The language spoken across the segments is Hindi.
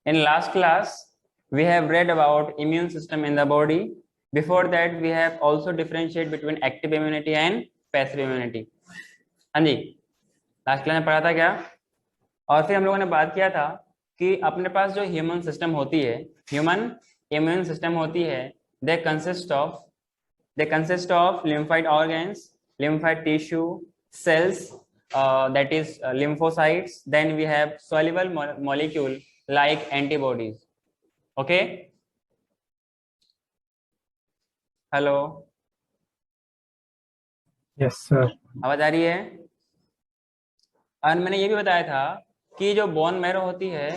In last class, we have read about immune system in the body. Before that, we have also differentiate between active immunity and passive immunity. हाँ जी, लास्ट क्लास में पढ़ा था क्या? और फिर हम लोगों ने बात किया था कि अपने पास जो ह्यूमन सिस्टम होती है, ह्यूमन इम्यून सिस्टम होती है, they consist of lymphoid organs, lymphoid tissue, cells, that is lymphocytes. Then we have soluble molecule like antibodies. Okay, hello, yes sir. आवाज आ रही है? और मैंने ये भी बताया था कि जो बोन मैरो होती है,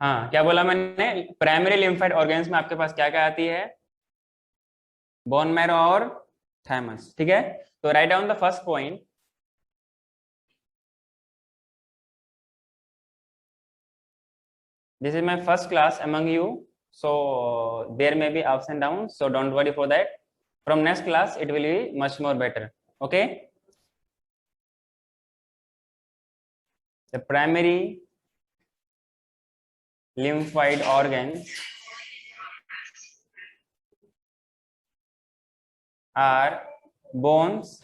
हाँ क्या बोला मैंने, प्राइमरी लिम्फाइड ऑर्गन्स में आपके पास क्या क्या आती है? बोन मैरो और थाइमस। ठीक है, तो write down the first point. This is my first class among you, so there may be ups and downs, so don't worry for that. From next class it will be much more better. Okay, the primary lymphoid organs are bones,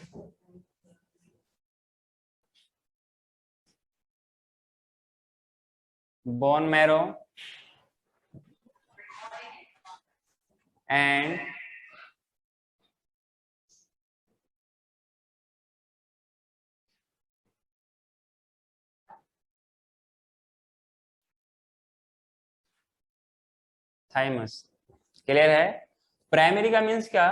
bone marrow, and thymus. Clear है? प्राइमरी का मीन्स क्या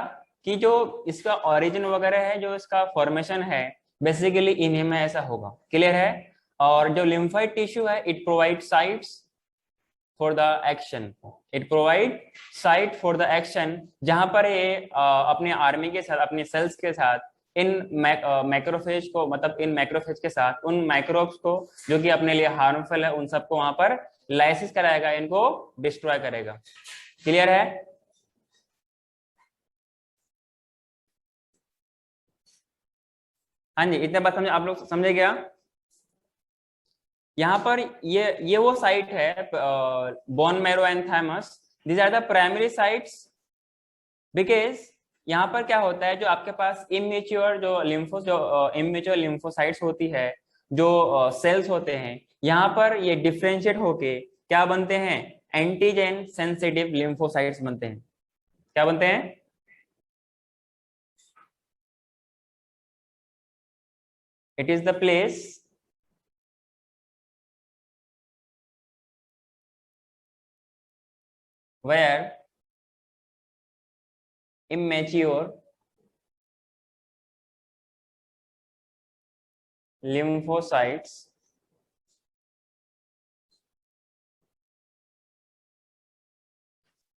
कि जो इसका ओरिजिन वगैरह है, जो इसका फॉर्मेशन है, बेसिकली इन्हीं में ऐसा होगा। क्लियर है? और जो लिम्फोइड टिश्यू है, it provide sites for the action, it provide site for the action, जहां पर ये अपने आर्मी के साथ, अपने सेल्स के साथ, इन मैक्रोफेज को, मतलब इन मैक्रोफेज के साथ उन माइक्रोब्स को जो कि अपने लिए हार्मफुल है, उन सबको वहां पर लाइसिस कराएगा, इनको डिस्ट्रॉय करेगा। क्लियर है? हाँ जी, इतने बात समझे आप लोग? समझे क्या? यहाँ पर ये वो साइट है, bone marrow and thymus, these are the primary sites, because यहाँ पर क्या होता है, जो आपके पास इमेच्योर इमेच्योर लिम्फोसाइट्स होती है, जो सेल्स होते हैं, यहाँ पर ये डिफ्रेंशिएट होके क्या बनते हैं? एंटीजन सेंसिटिव लिम्फोसाइट्स बनते हैं। क्या बनते हैं? It is the place where immature lymphocytes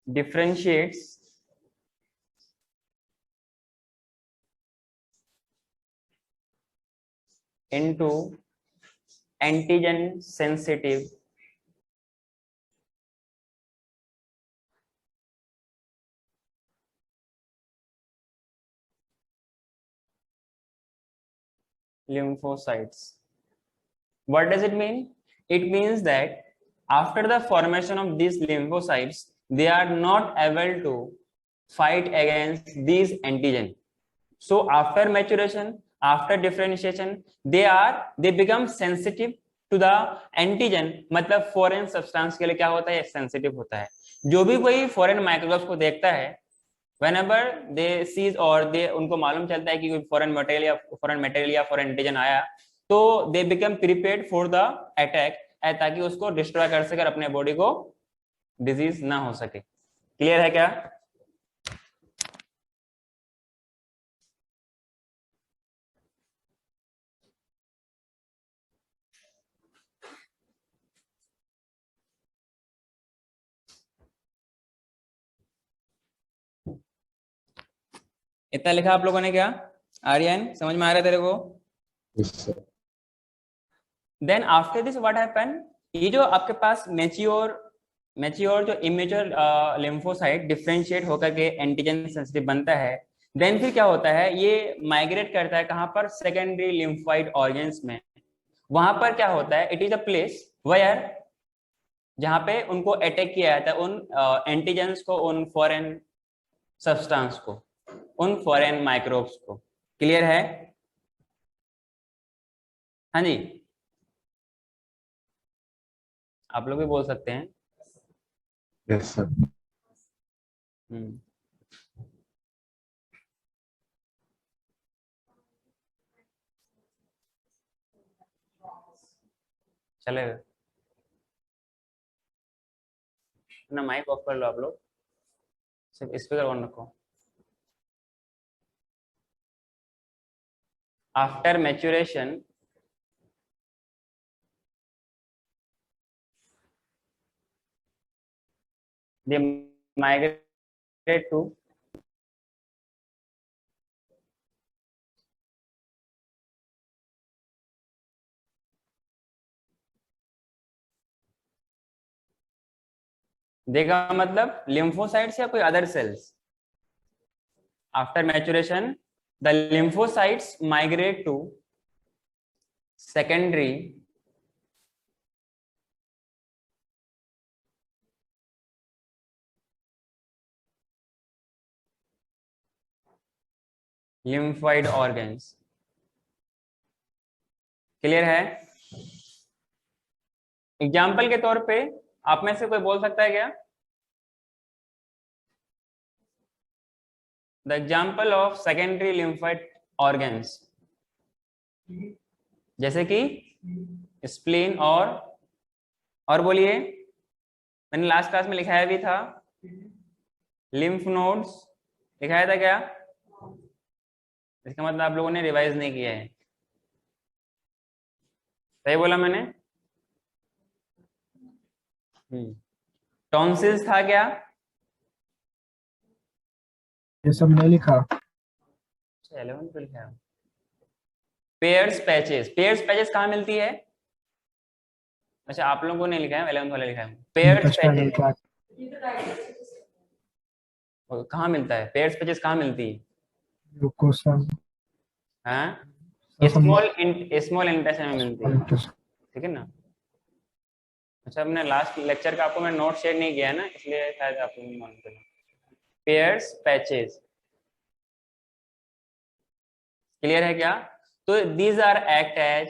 differentiates into antigen sensitive lymphocytes. What does it mean? It means that after the formation of these lymphocytes, they are not able to fight against these antigen. So after maturation, after differentiation, they become sensitive to the antigen, मतलब फॉरेन सब्सटेंस के लिए क्या होता है? सेंसिटिव होता है। जो भी कोई फॉरेन माइक्रोब्स को देखता है, whenever they sees और they उनको मालूम चलता है कि कोई फॉरेन मटेरियल या फॉरेन एंटीजन आया, तो they become prepared for the attack, ताकि उसको डिस्ट्रॉय कर सके, अपने बॉडी को डिजीज ना हो सके। क्लियर है क्या? इतना लिखा आप लोगों ने क्या? आर्यन समझ में आ रहा है तेरे को? Yes, sir. Then after this what happen, ये जो आपके पास मैच्योर जो इमेच्योर लिम्फोसाइट डिफरेंशिएट होकर के एंटीजन सेंसिटिव बनता है, देन फिर क्या होता है, ये माइग्रेट करता है कहाँ पर? सेकेंडरी लिम्फोइड ऑर्गन्स में। वहां पर क्या होता है, it is a place where, जहां पे उनको अटैक किया जाता है, उन एंटीजेंस को, उन फॉरेन सब्सटेंस को, उन फॉरेन माइक्रोब्स को। क्लियर है? हाँ जी, आप लोग भी बोल सकते हैं। Yes, sir. हम्म, चलेगा ना? माइक ऑफ कर लो आप लोग, सिर्फ स्पीकर ऑन रखो। After maturation, they migrate to देगा मतलब लिम्फोसाइट्स या कोई other cells. After maturation the lymphocytes migrate to secondary lymphoid organs। Clear है? एग्जाम्पल के तौर पे आप में से कोई बोल सकता है क्या? The example of secondary lymphoid organs, जैसे कि स्प्लीन और बोलिए, मैंने लास्ट क्लास में लिखाया भी था, लिम्फ नोड्स लिखाया था क्या? इसका मतलब आप लोगों ने रिवाइज नहीं किया है। सही बोला मैंने? टॉन्सिल्स था क्या? ये सब नहीं लिखा। 11 पे लिखा है। पेयर्स पैचेस, पेयर्स पैचेस कहाँ मिलती है? अच्छा, आप लोगों ने लिखा है, 11th वाला लिखा है। पेयर्स पैचेस कहाँ मिलता है? पेयर्स पैचेस कहाँ मिलती है? हाँ, स्मॉल इंटेस्टाइन में मिलती है। ठीक है ना? अच्छा, हमने लास्ट लेक्चर का आपको मैं नोट शेयर नहीं किया है ना, इसलिए शायद आपको नहीं मालूम चला। पेयर्स पैचेस क्लियर है क्या? तो these are act as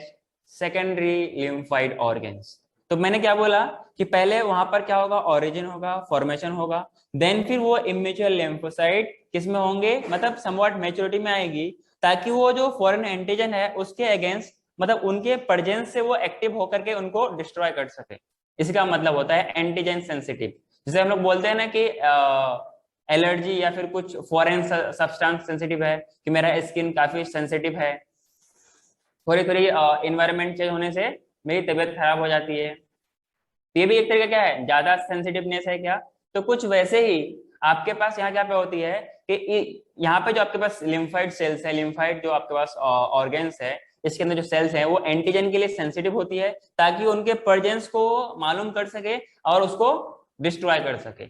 secondary lymphoid organs. तो मैंने क्या बोला कि पहले वहां पर क्या होगा? ओरिजिन होगा, फॉर्मेशन होगा, देन फिर वो इमेच्योर लिम्फोसाइट किस में होंगे, मतलब समवॉट मैच्योरिटी में आएगी, ताकि वो जो फॉरेन एंटीजन है उसके अगेंस्ट, मतलब उनके प्रेजेंस से वो एक्टिव होकर के उनको डिस्ट्रॉय कर सके। इसका मतलब होता है एंटीजन सेंसिटिव। जैसे हम लोग बोलते हैं ना कि एलर्जी या फिर कुछ फॉरेन सब्सटेंस सेंसिटिव है, कि मेरा स्किन काफी सेंसिटिव है, थोड़ी थोड़ी इन्वायरमेंट चेंज होने से मेरी तबीयत खराब हो जाती है। ये भी एक तरीका क्या है? ज्यादा सेंसिटिवनेस है क्या? तो कुछ वैसे ही आपके पास यहाँ क्या पे होती है कि यहाँ पे जो आपके पास लिम्फाइड सेल्स है, लिम्फाइड जो आपके पास ऑर्गेन्स है, इसके अंदर जो सेल्स है वो एंटीजन के लिए सेंसिटिव होती है, ताकि उनके प्रेजेंस को मालूम कर सके और उसको डिस्ट्रॉय कर सके।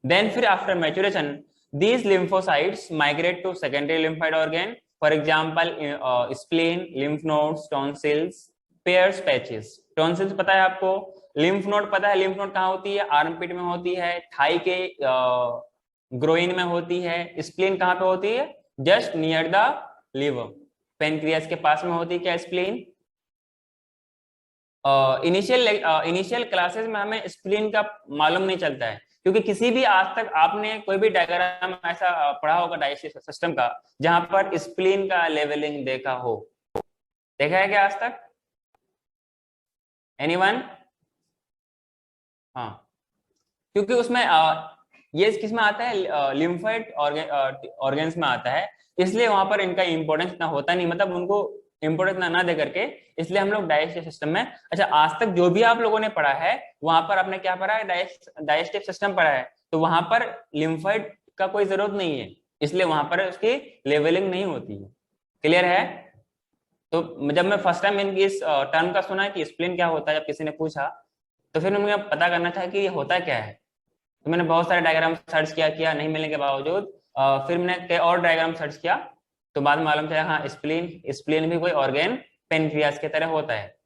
Then फिर after maturation, these lymphocytes migrate to secondary lymphoid organ, for example, spleen, lymph nodes, tonsils, Peyer's patches। tonsils पता है आपको? lymph node पता है? lymph node कहाँ होती है? आर्मपिट में होती है, थाई के ग्रोइन में होती है। स्प्लीन कहाँ पे होती है? Just near the liver, pancreas के पास में होती है क्या स्प्लीन? इनिशियल क्लासेस में हमें स्प्लीन का मालूम नहीं चलता है, क्योंकि किसी भी आज तक आपने कोई भी डायग्राम ऐसा पढ़ा होगा डाइजेस्टिव सिस्टम का जहां पर स्प्लीन का लेवलिंग देखा हो? देखा है क्या आज तक? एनीवन? हाँ, क्योंकि उसमें ये किस में आता है? लिम्फोइड ऑर्गेन्स में आता है, इसलिए वहां पर इनका इंपॉर्टेंस इतना होता नहीं, मतलब उनको इंपॉर्टेंस ना दे करके, इसलिए हम लोग डाइजेस्टिव सिस्टम में। अच्छा, आज तक जो भी आप लोगों ने पढ़ा है वहां पर आपने क्या पढ़ा है? डाइजेस्टिव सिस्टम पढ़ा है, तो वहां पर लिम्फोइड का कोई जरूरत नहीं है। इसलिए वहां पर उसकी लेवलिंग नहीं होती है। क्लियर है? तो जब मैं फर्स्ट टाइम इनकी इस टर्म का सुना कि स्प्लीन क्या होता है, जब किसी ने पूछा तो फिर मुझे पता करना था कि ये होता क्या है। तो मैंने बहुत सारे डायग्राम सर्च किया नहीं मिलने के बावजूद फिर मैंने कई और डायग्राम सर्च किया, तो बाद में मालूम चला हाँ स्प्लीन स्प्लीन भी कोई ऑर्गेन पेनक्रियास की तरह होता है।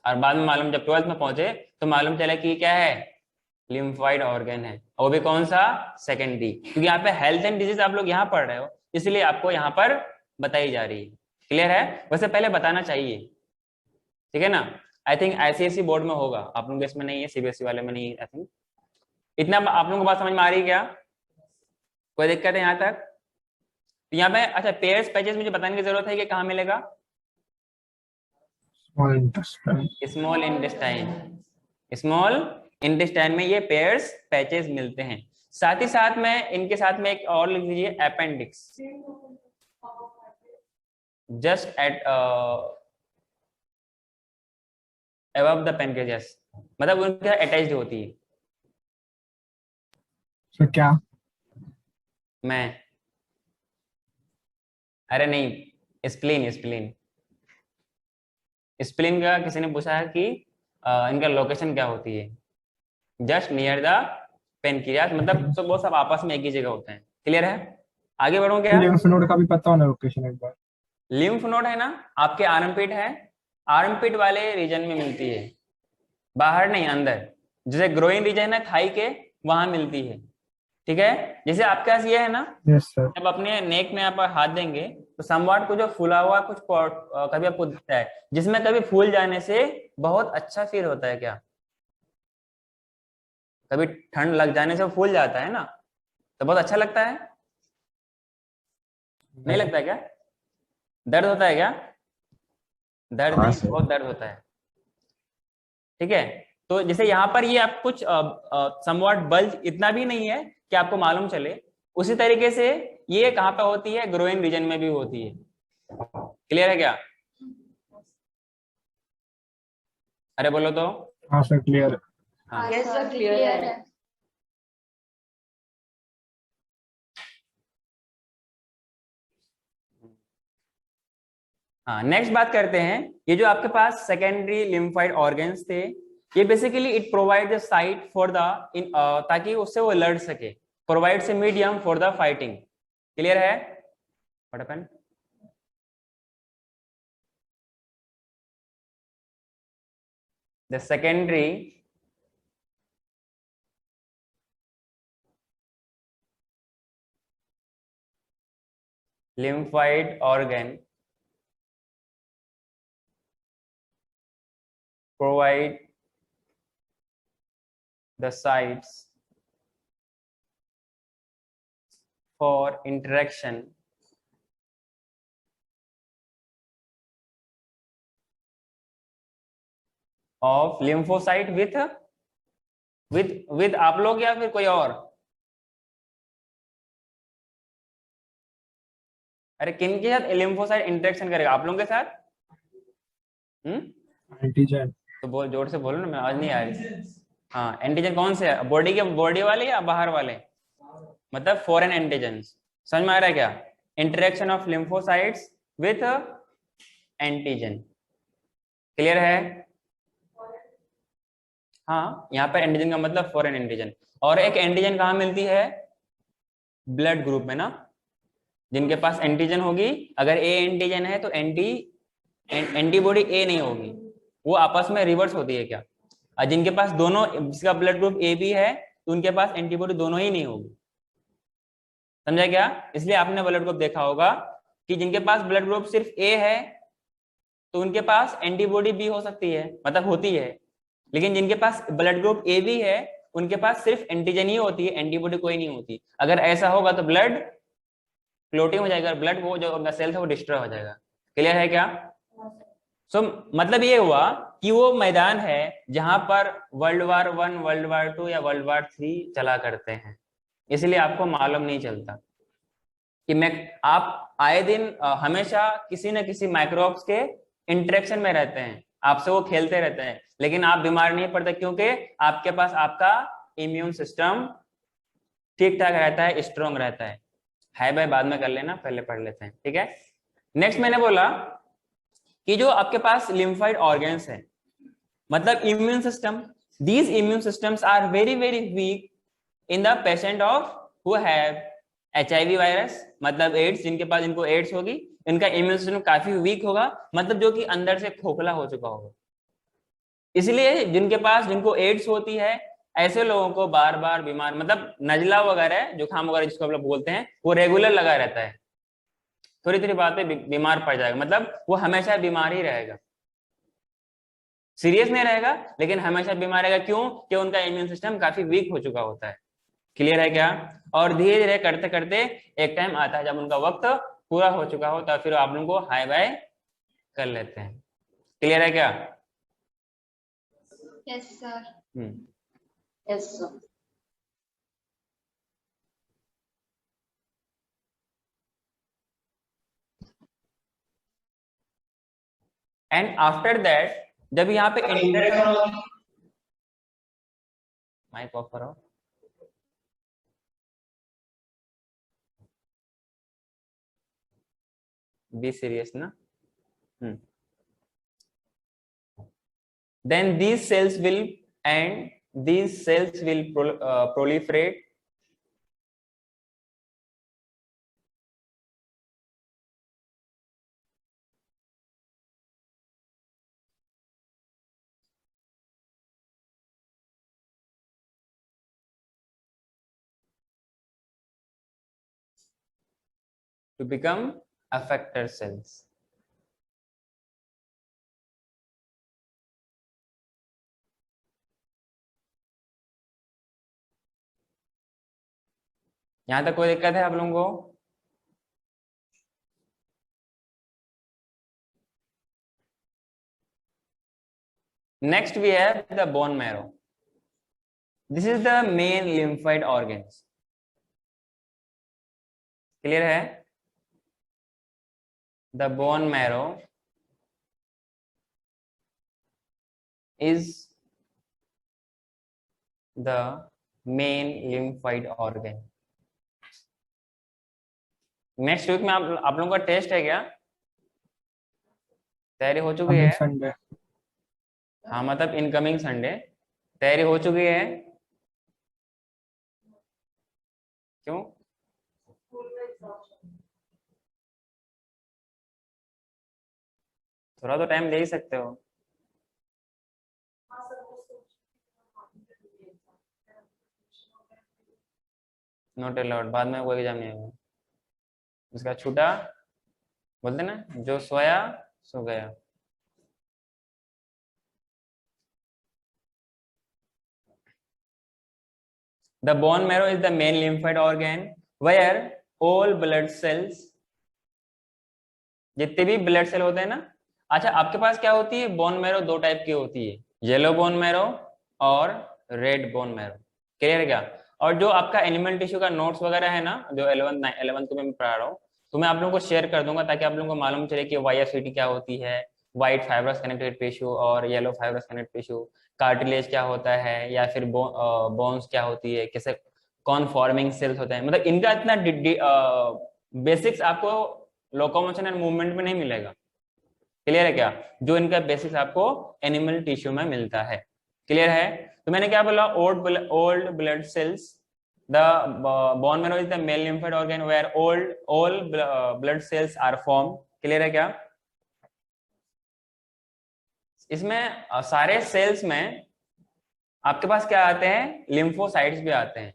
और बाद में मालूम जब 12th में पहुंचे तो मालूम चला कि क्या है, लिम्फोइड ऑर्गन है, और वो भी कौन सा, सेकेंडरी। क्योंकि यहाँ पे हेल्थ एंड डिजीज आप लोग यहाँ पढ़ रहे हो, इसलिए आपको यहाँ पर बताई जा रही है। क्लियर है? वैसे पहले बताना चाहिए, ठीक है ना। आई थिंक आईसीएसई बोर्ड में होगा, आप लोग इसमें नहीं है, सीबीएसई वाले में नहीं है आई थिंक। इतना आप लोगों को बात समझ में आ रही है क्या? कोई दिक्कत है यहाँ तक? तो यहाँ पे अच्छा पेयर्स पैचेस मुझे बताने की जरूरत है कि कहाँ मिलेगा? स्मॉल इंटेस्टाइन में ये पेयर्स पैचेस मिलते हैं। साथ ही साथ में इनके साथ में एक और लिख लीजिए appendix, just at above the pancreas, मतलब उनके साथ अटैच्ड होती है। तो क्या? मैं अरे नहीं, स्प्लीन स्प्लीन स्प्लीन का किसी ने पूछा है कि इनका लोकेशन क्या होती है, जस्ट नियर द पेनक्रियास, मतलब तो वो सब आपस में एक ही जगह होते हैं। क्लियर है? आगे बढ़ो क्या? लिम्फ नोड का भी पता होना लोकेशन एक बार। लिम्फ नोड है ना, आपके आर्मपिट है, आर्मपिट वाले रीजन में मिलती है, बाहर नहीं अंदर। जैसे ग्रोइन रीजन है थाई के, वहां मिलती है। ठीक है? जैसे आपके पास ये है ना, यस सर। जब अपने नेक में आप हाथ देंगे तो समवाट को जो फूला हुआ कुछ कभी आपको दिखता है, जिसमें कभी फूल जाने से बहुत अच्छा फील होता है क्या? कभी ठंड लग जाने से फूल जाता है ना, तो बहुत अच्छा लगता है, नहीं लगता है क्या? दर्द होता है क्या? दर्द हाँ नहीं, सर। बहुत दर्द होता है। ठीक है? तो जैसे यहाँ पर ये आप कुछ समवाट बल्ज इतना भी नहीं है कि आपको मालूम चले, उसी तरीके से ये कहाँ पे होती है, ग्रोइन रीजन में भी होती है। क्लियर है क्या? अरे बोलो तो। हाँ सर क्लियर है। हाँ यस सर क्लियर है। हाँ, नेक्स्ट बात करते हैं। ये जो आपके पास सेकेंडरी लिम्फोइड ऑर्गन्स थे, ये basically it provide the site for the ताकि उससे वो लड़ सके, provides a medium for the fighting. Clear है? What happened? The secondary lymphoid organ provide the sites for interaction of lymphocyte with आप लोग या फिर कोई और? अरे किन के साथ लिम्फोसाइट इंटरेक्शन करेगा? आप लोगों के साथ? एंटीजन। तो बोल, जोर से बोलो ना, मैं आज नहीं आ रही। हाँ, एंटीजन कौन से है? बॉडी वाले या बाहर वाले, मतलब फॉरेन एंटीजन। समझ में आ रहा है क्या? Interaction of lymphocytes with antigen. Clear है? हाँ, यहाँ पर एंटीजन का मतलब फॉरेन एंटीजन। और एक एंटीजन कहाँ मिलती है? ब्लड ग्रुप में ना, जिनके पास एंटीजन होगी, अगर ए एंटीजन है तो एंटीबॉडी ए नहीं होगी, वो आपस में रिवर्स होती है क्या? और जिनके पास दोनों, जिसका ब्लड ग्रुप ए भी है, तो उनके पास एंटीबॉडी दोनों ही नहीं होगी। समझा क्या? इसलिए आपने ब्लड ग्रुप देखा होगा कि जिनके पास ब्लड ग्रुप सिर्फ ए है तो उनके पास एंटीबॉडी भी हो सकती है, मतलब होती है, लेकिन जिनके पास ब्लड ग्रुप ए भी है उनके पास सिर्फ एंटीजन ही होती है, एंटीबॉडी कोई नहीं होती। अगर ऐसा होगा तो ब्लड क्लोटिंग हो जाएगा, ब्लड वो जो अपना सेल था वो डिस्ट्रॉय हो जाएगा। क्लियर है क्या? सो मतलब ये हुआ कि वो मैदान है जहां पर वर्ल्ड वार 1, वर्ल्ड वार 2 या वर्ल्ड वार 3 चला करते हैं, इसलिए आपको मालूम नहीं चलता कि मैं आप आए दिन हमेशा किसी न किसी माइक्रोब्स के इंटरेक्शन में रहते हैं, आपसे वो खेलते रहते हैं, लेकिन आप बीमार नहीं पड़ते क्योंकि आपके पास आपका इम्यून सिस्टम ठीक ठाक रहता है, स्ट्रॉन्ग रहता है। हाई बाय बाद में कर लेना, पहले पढ़ लेते हैं, ठीक है। नेक्स्ट मैंने बोला कि जो आपके पास लिम्फाइड ऑर्गन्स है, मतलब immune system, these immune systems are very very weak in the patient of who have HIV virus, मतलब एड्स, जिनके पास, इनको एड्स होगी, इनका इम्यून सिस्टम काफी वीक होगा, मतलब जो कि अंदर से खोखला हो चुका होगा। इसलिए जिनके पास, जिनको एड्स होती है, ऐसे लोगों को बार बार बीमार, मतलब नजला वगैरह, जुकाम वगैरह जिसको हम लोग बोलते हैं, वो रेगुलर लगा रहता है, थोड़ी थोड़ी बात पे बीमार पड़ जाएगा, मतलब वो हमेशा बीमार ही रहेगा, सीरियस नहीं रहेगा लेकिन हमेशा बीमार रहेगा। क्यों? कि उनका इम्यून सिस्टम काफी वीक हो चुका होता है। क्लियर है क्या? और धीरे धीरे करते करते एक टाइम आता है जब उनका वक्त पूरा हो चुका हो, तब फिर आप लोगों को हाई बाय कर लेते हैं। क्लियर है क्या? Yes sir. Yes sir. And after that जब यहाँ पे माइक ऑफ करो, बी सीरियस ना। then these cells will proliferate to become effector cells. यहां तक कोई दिक्कत है आप लोगों को? Next we have the bone marrow. This is the main lymphoid organs. Clear है? The bone marrow is the main lymphoid organ. Next week में आप लोगों का टेस्ट है क्या? तैयारी हो चुकी है? संडे। हाँ, मतलब इनकमिंग संडे तैयारी हो चुकी है? क्यों? थोड़ा तो टाइम दे ही सकते हो। नॉट अलाउड, बाद में कोई एग्जाम नहीं होगा। उसका छूटा, बोलते ना, जो सोया सो गया। The bone marrow is the main lymphoid organ where all blood cells, जितने भी ब्लड सेल होते हैं ना। अच्छा, आपके पास क्या होती है? बोन मैरो दो टाइप की होती है, येलो बोन मैरो और रेड बोन मैरो। क्लियर है क्या? और जो आपका एनिमल टिश्यू का नोट्स वगैरह है ना, जो 11th को मैं पढ़ा रहा हूँ, तो मैं आप लोगों को शेयर कर दूंगा ताकि आप लोगों को मालूम चले कि YFCT क्या होती है, व्हाइट फाइब्रस कनेक्टेड टिश्यू और yellow fibrous connected tissue, cartilage क्या होता है, या फिर बोन्स क्या होती है, कैसे कौन फॉर्मिंग सेल्स होते हैं, मतलब इनका इतना बेसिक्स आपको लोकोमोशन एंड मूवमेंट में नहीं मिलेगा। क्लियर है क्या? जो इनका बेसिक्स आपको एनिमल टिश्यू में मिलता है। क्लियर है? तो मैंने क्या बोला? Old blood cells, the bone marrow is the male lymphoid organ where all blood cells are form. Clear है क्या? इसमें सारे सेल्स में आपके पास क्या आते हैं? लिम्फोसाइट्स भी आते हैं।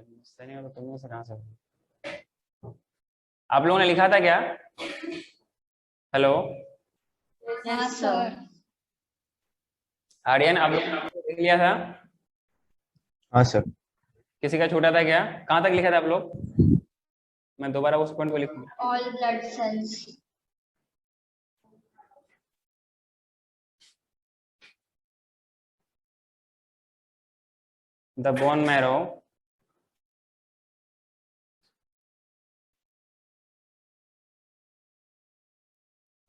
मुझसे नहीं होगा, तुम में से कहाँ से होगा? आप लोगों ने लिखा था क्या? Hello Yes, sir. आर्यन, आप लोगों ने लिख लिया था? हाँ सर। किसी का छूटा था क्या? कहाँ तक लिखा था आप लोग? मैं दोबारा उस पॉइंट को लिखूंगा। All blood cells. The bone marrow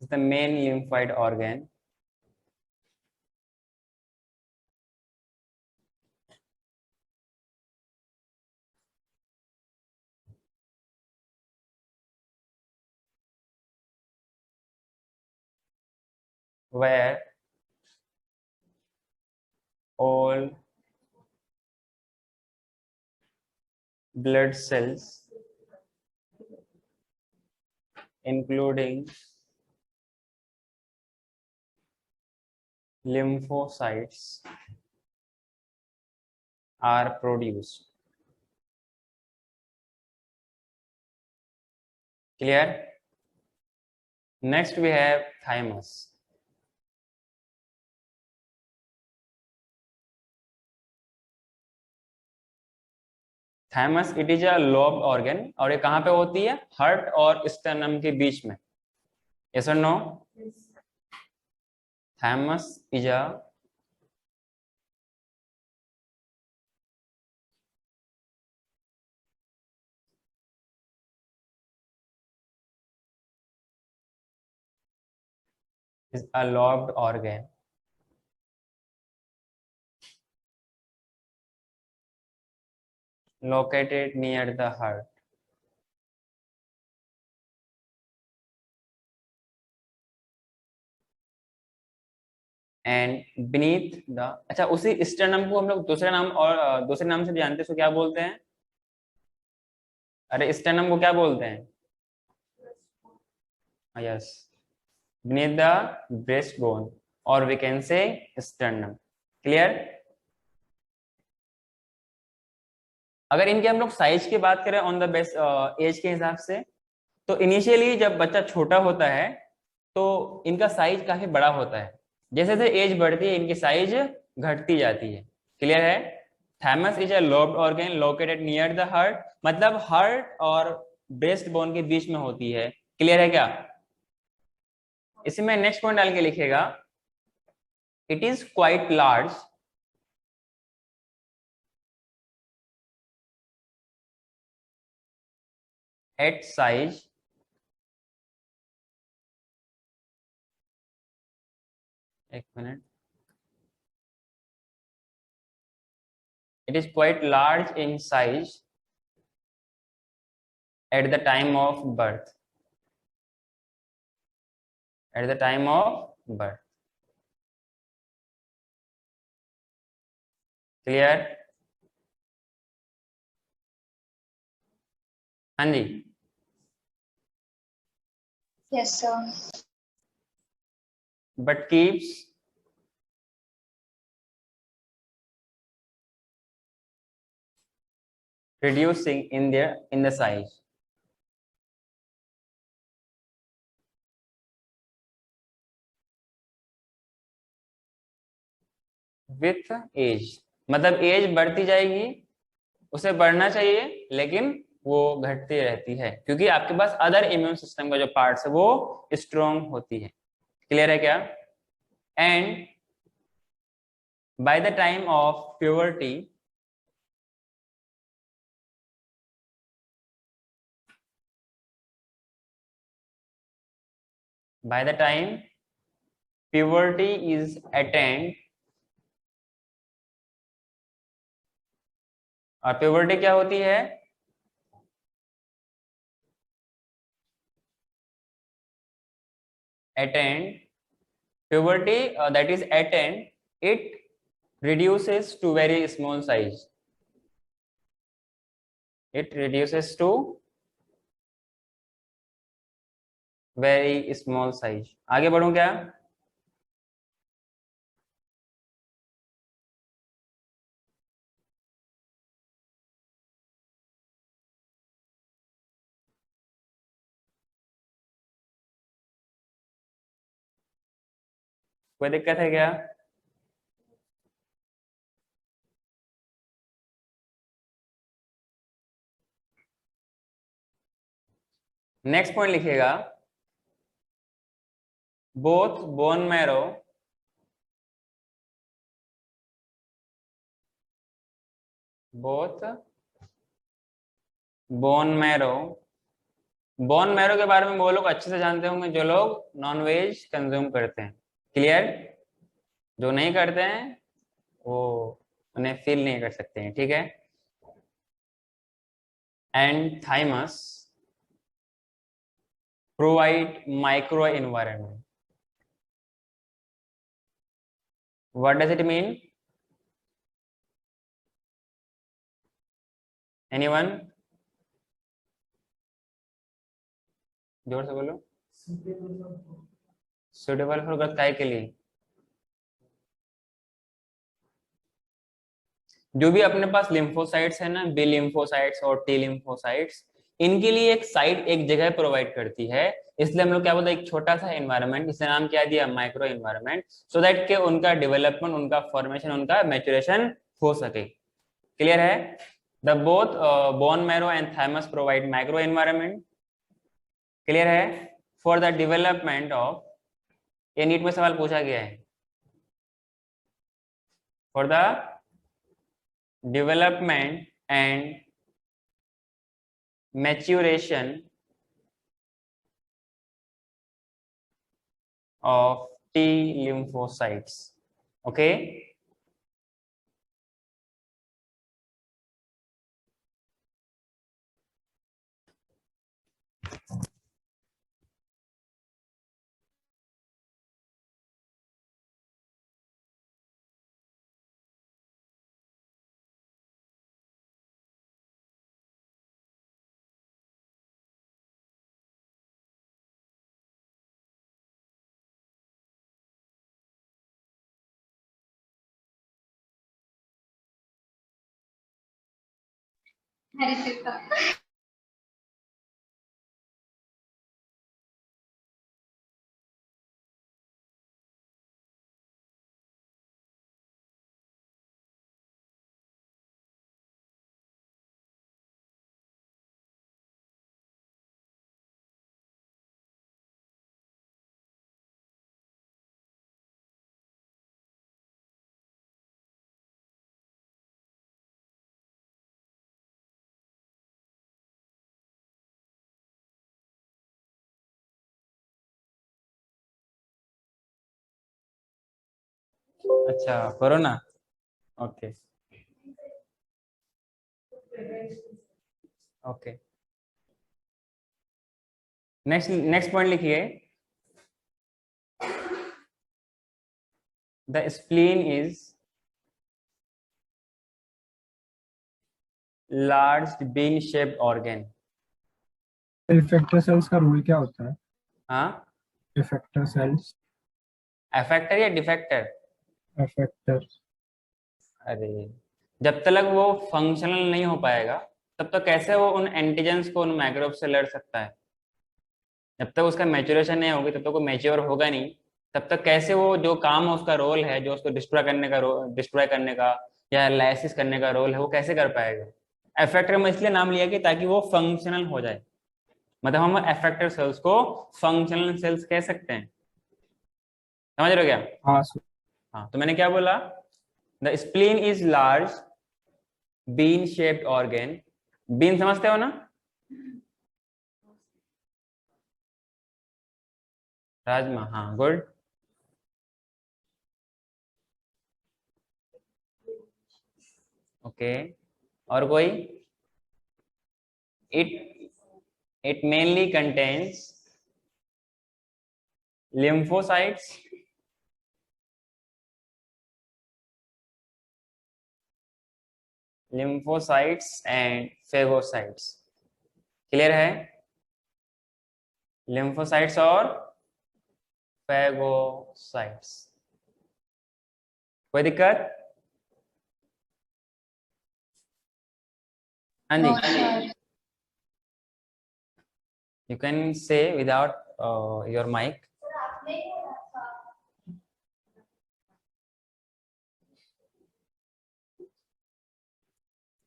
is the main lymphoid organ where all blood cells, including lymphocytes, are produced. Clear? Next we have thymus. Thymus, it is a lobed organ और ये कहाँ पे होती है? हार्ट और स्टर्नम के बीच में. Yes or no? Thymus is a lobed organ located near the heart. And beneath the, अच्छा उसी स्टर्नम को हम लोग दूसरे नाम और दूसरे नाम से भी जानते हैं, सो क्या बोलते हैं? अरे स्टर्नम को क्या बोलते हैं? Yes, beneath the breast bone और we can say sternum. Clear? अगर इनके हम लोग साइज की बात करें ऑन द बेस्ट एज के हिसाब से, तो इनिशियली जब बच्चा छोटा होता है तो इनका साइज काफी बड़ा होता है. जैसे जैसे एज बढ़ती है इनकी साइज घटती जाती है. क्लियर है? Thymus is a lobed organ located near the heart, मतलब हार्ट और ब्रेस्ट बोन के बीच में होती है. क्लियर है क्या? इसमें नेक्स्ट पॉइंट डाल के लिखेगा, it is quite large at size एक minute. It is quite large in size at the time of birth. At the time of birth. Clear? हाँ जी. Yes, sir. But keeps reducing in the size. With age, मतलब एज बढ़ती जाएगी, उसे बढ़ना चाहिए लेकिन वो घटती रहती है क्योंकि आपके पास अदर इम्यून सिस्टम का जो पार्ट्स है वो स्ट्रॉन्ग होती है. क्लियर है क्या? And by the time of puberty, by the time puberty is attained, और प्यूबर्टी क्या होती है? attained, puberty that is attained, it reduces to very small size. It reduces to very small size. आगे बढ़ूं क्या? कोई दिक्कत है क्या? नेक्स्ट पॉइंट लिखिएगा, both bone marrow both bone marrow, bone marrow के बारे में वो लोग अच्छे से जानते होंगे जो लोग नॉन वेज कंज्यूम करते हैं। क्लियर? जो नहीं करते हैं वो उन्हें फील नहीं कर सकते हैं, ठीक है। And thymus provide micro environment. What does it mean? Anyone? जोर से बोलो। सुटेबल फॉर ग्रोथ काय के लिए? जो भी अपने पास लिम्फोसाइट्स है ना, बी लिम्फोसाइट्स और टी लिम्फोसाइट्स, इनके लिए एक साइट, एक जगह प्रोवाइड करती है। इसलिए हम लोग क्या बोलते हैं, एक छोटा सा एनवायरनमेंट, इसका नाम क्या दिया, माइक्रो एनवायरनमेंट, सो दैट के उनका डेवलपमेंट, उनका फॉर्मेशन, उनका मैच्योरेशन हो सके। क्लियर है? The both bone marrow and thymus provide micro environment. Clear है? फॉर द डेवलपमेंट ऑफ, ये नीट में सवाल पूछा गया है, for the development and maturation of T lymphocytes. Okay. Harishika. अच्छा, corona. Okay okay. Next point लिखिए, the spleen is large bean shaped organ. Effector cells का रोल क्या होता है? हाँ, इफेक्टर सेल्स, एफेक्टर या डिफेक्टर? इफेक्टर। अरे, जब तक वो फंक्शनल नहीं हो पाएगा तब तक कैसे वो उन एंटीजेंस को, उन माइक्रोब से लड़ सकता है? जब तक उसका मैच्योरेशन नहीं होगी तब तक वो मैच्योर होगा नहीं। तब तक कैसे वो जो काम उसका रोल है, जो उसको डिस्ट्रॉय करने का या लाइसिस करने का रोल है, वो कैसे कर पाएगा? एफेक्टर में इसलिए नाम लिया कि ताकि वो फंक्शनल हो जाए, मतलब हम एफेक्टर सेल्स को फंक्शनल सेल्स कह सकते हैं। समझ रहे हो क्या? हाँ हाँ, तो मैंने क्या बोला, the spleen is large bean shaped organ. Bean समझते हो ना? राजमा, हाँ, गुड। ओके, और कोई? It mainly contains lymphocytes and phagocytes. Clear है? लिम्फोसाइट्स और फेगोसाइट्स। कोई दिक्कत? हाँ No, ji, sir. you can say without your mic.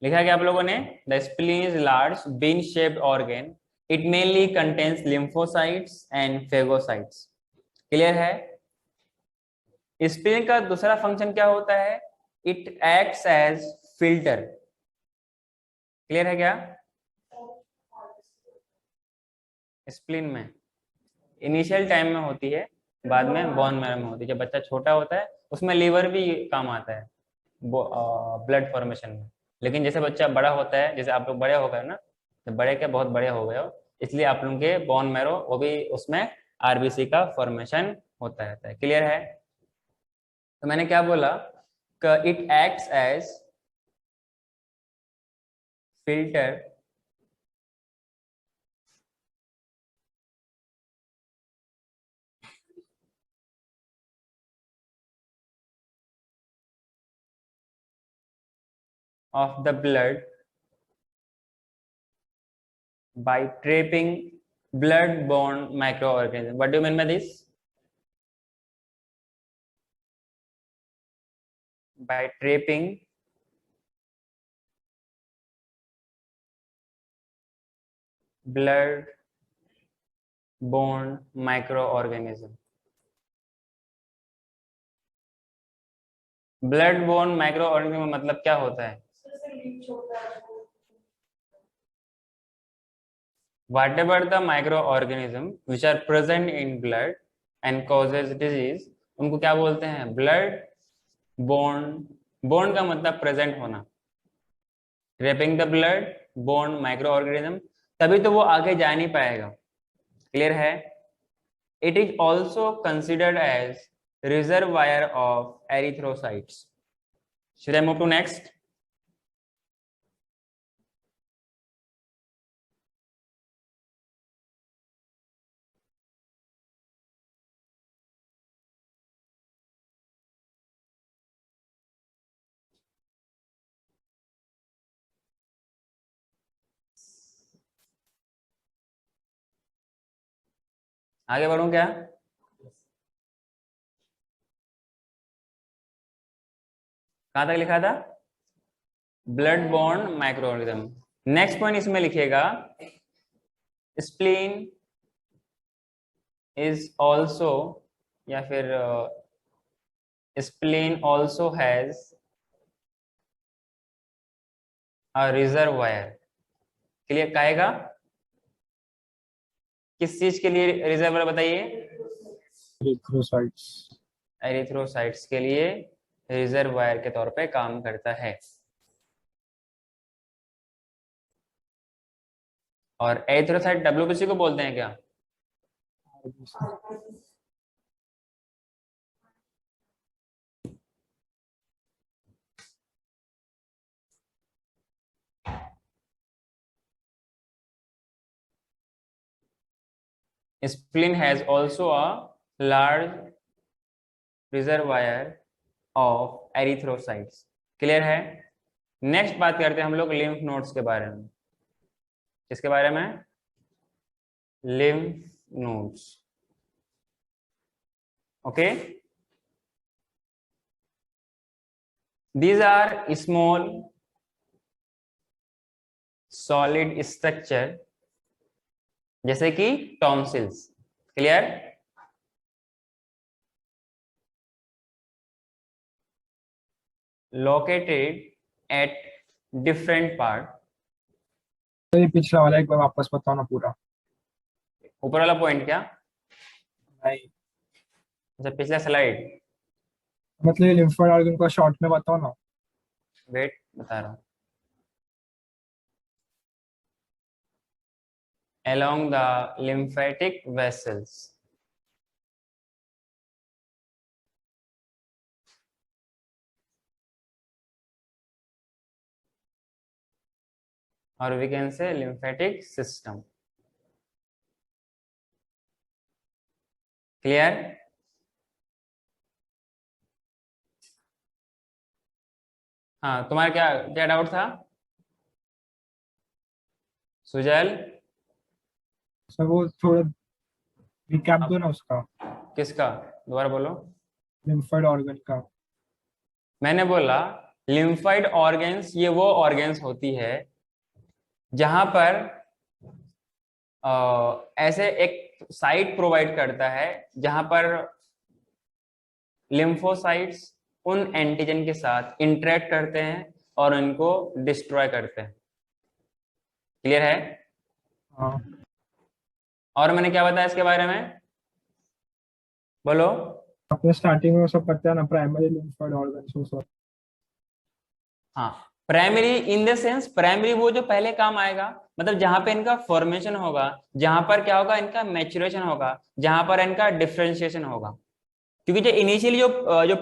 लिखा है क्या आप लोगों ने? The spleen is large bean shaped organ, it mainly contains lymphocytes and phagocytes. Clear है? स्प्लीन का दूसरा फंक्शन क्या होता है? It acts as filter. Clear है क्या? स्प्लीन में इनिशियल टाइम में होती है, बाद में बोन मैरो में होती है। जब बच्चा छोटा होता है उसमें लीवर भी काम आता है ब्लड फॉर्मेशन में। लेकिन जैसे बच्चा बड़ा होता है, जैसे आप लोग बड़े हो गए ना, जब बड़े के बहुत बड़े हो गए हो, इसलिए आप लोगों के बोन मैरो वो भी उसमें आरबीसी का फॉर्मेशन होता रहता है। क्लियर है? तो मैंने क्या बोला? It acts as filter of the blood by trapping blood-borne microorganisms. What do you mean by this? By trapping blood-borne microorganism. Blood-borne microorganism मतलब क्या होता है? Whatever the microorganism which are present in blood and causes disease, उनको क्या बोलते हैं? Blood born. बोर्न का मतलब प्रेजेंट होना। Trapping the blood borne micro organism, तभी तो वो आगे जा नहीं पाएगा। क्लियर है? It is also considered as reservoir of erythrocytes. Should I move to next? आगे बढ़ूं क्या? कहां तक लिखा था? Blood borne micro organism. Next point इसमें लिखिएगा, स्प्लीन इज ऑल्सो, या फिर spleen also has a reservoir. Clear? कहेगा किस चीज के लिए रिजर्वायर बताइए? एरिथ्रोसाइट्स। एरिथ्रोसाइट्स के लिए रिजर्वायर के तौर पे काम करता है। और एरिथ्रोसाइट डब्ल्यूबीसी को बोलते हैं क्या? Spleen has also a large reservoir of erythrocytes. Clear है? नेक्स्ट बात करते हैं हम लोग लिम्फ नोड्स के बारे में। किसके बारे में? Lymph nodes. Okay, these are small solid structure जैसे कि tonsils. Clear? Located at different part. तो ये पिछला वाला एक बार वापस बताओ ना पूरा। ऊपर वाला पॉइंट क्या? नहीं, अच्छा, पिछला स्लाइड। मतलब ये लिम्फोइड ऑर्गन को शॉर्ट में बताओ ना। वेट, बता रहा हूं। Along the lymphatic vessels, or we can say lymphatic system. Clear? हाँ, तुम्हारा क्या क्या डाउट था सुजल? सर वो थोड़ा रिकैप दो ना उसका, किसका? दोबारा बोलो। लिम्फोइड ऑर्गन का। मैंने बोला लिम्फाइड ऑर्गन्स ये वो ऑर्गन्स होती है जहां पर ऐसे एक साइट प्रोवाइड करता है जहां पर लिम्फोसाइट्स उन एंटीजन के साथ इंटरेक्ट करते हैं और उनको डिस्ट्रॉय करते हैं। क्लियर है? हाँ। और मैंने क्या बताया इसके बारे में, बोलो। आपने स्टार्टिंग में वो सब पढ़ते हैं ना, प्राइमरी लिम्फोइड ऑर्गन्स वो सब। हाँ, primary in the sense primary वो जो पहले काम आएगा, मतलब जहां पे इनका फॉर्मेशन होगा, जहां पर क्या होगा, इनका मैच्योरेशन होगा, जहां पर इनका डिफरेंशिएशन होगा। क्योंकि जो इनिशियली जो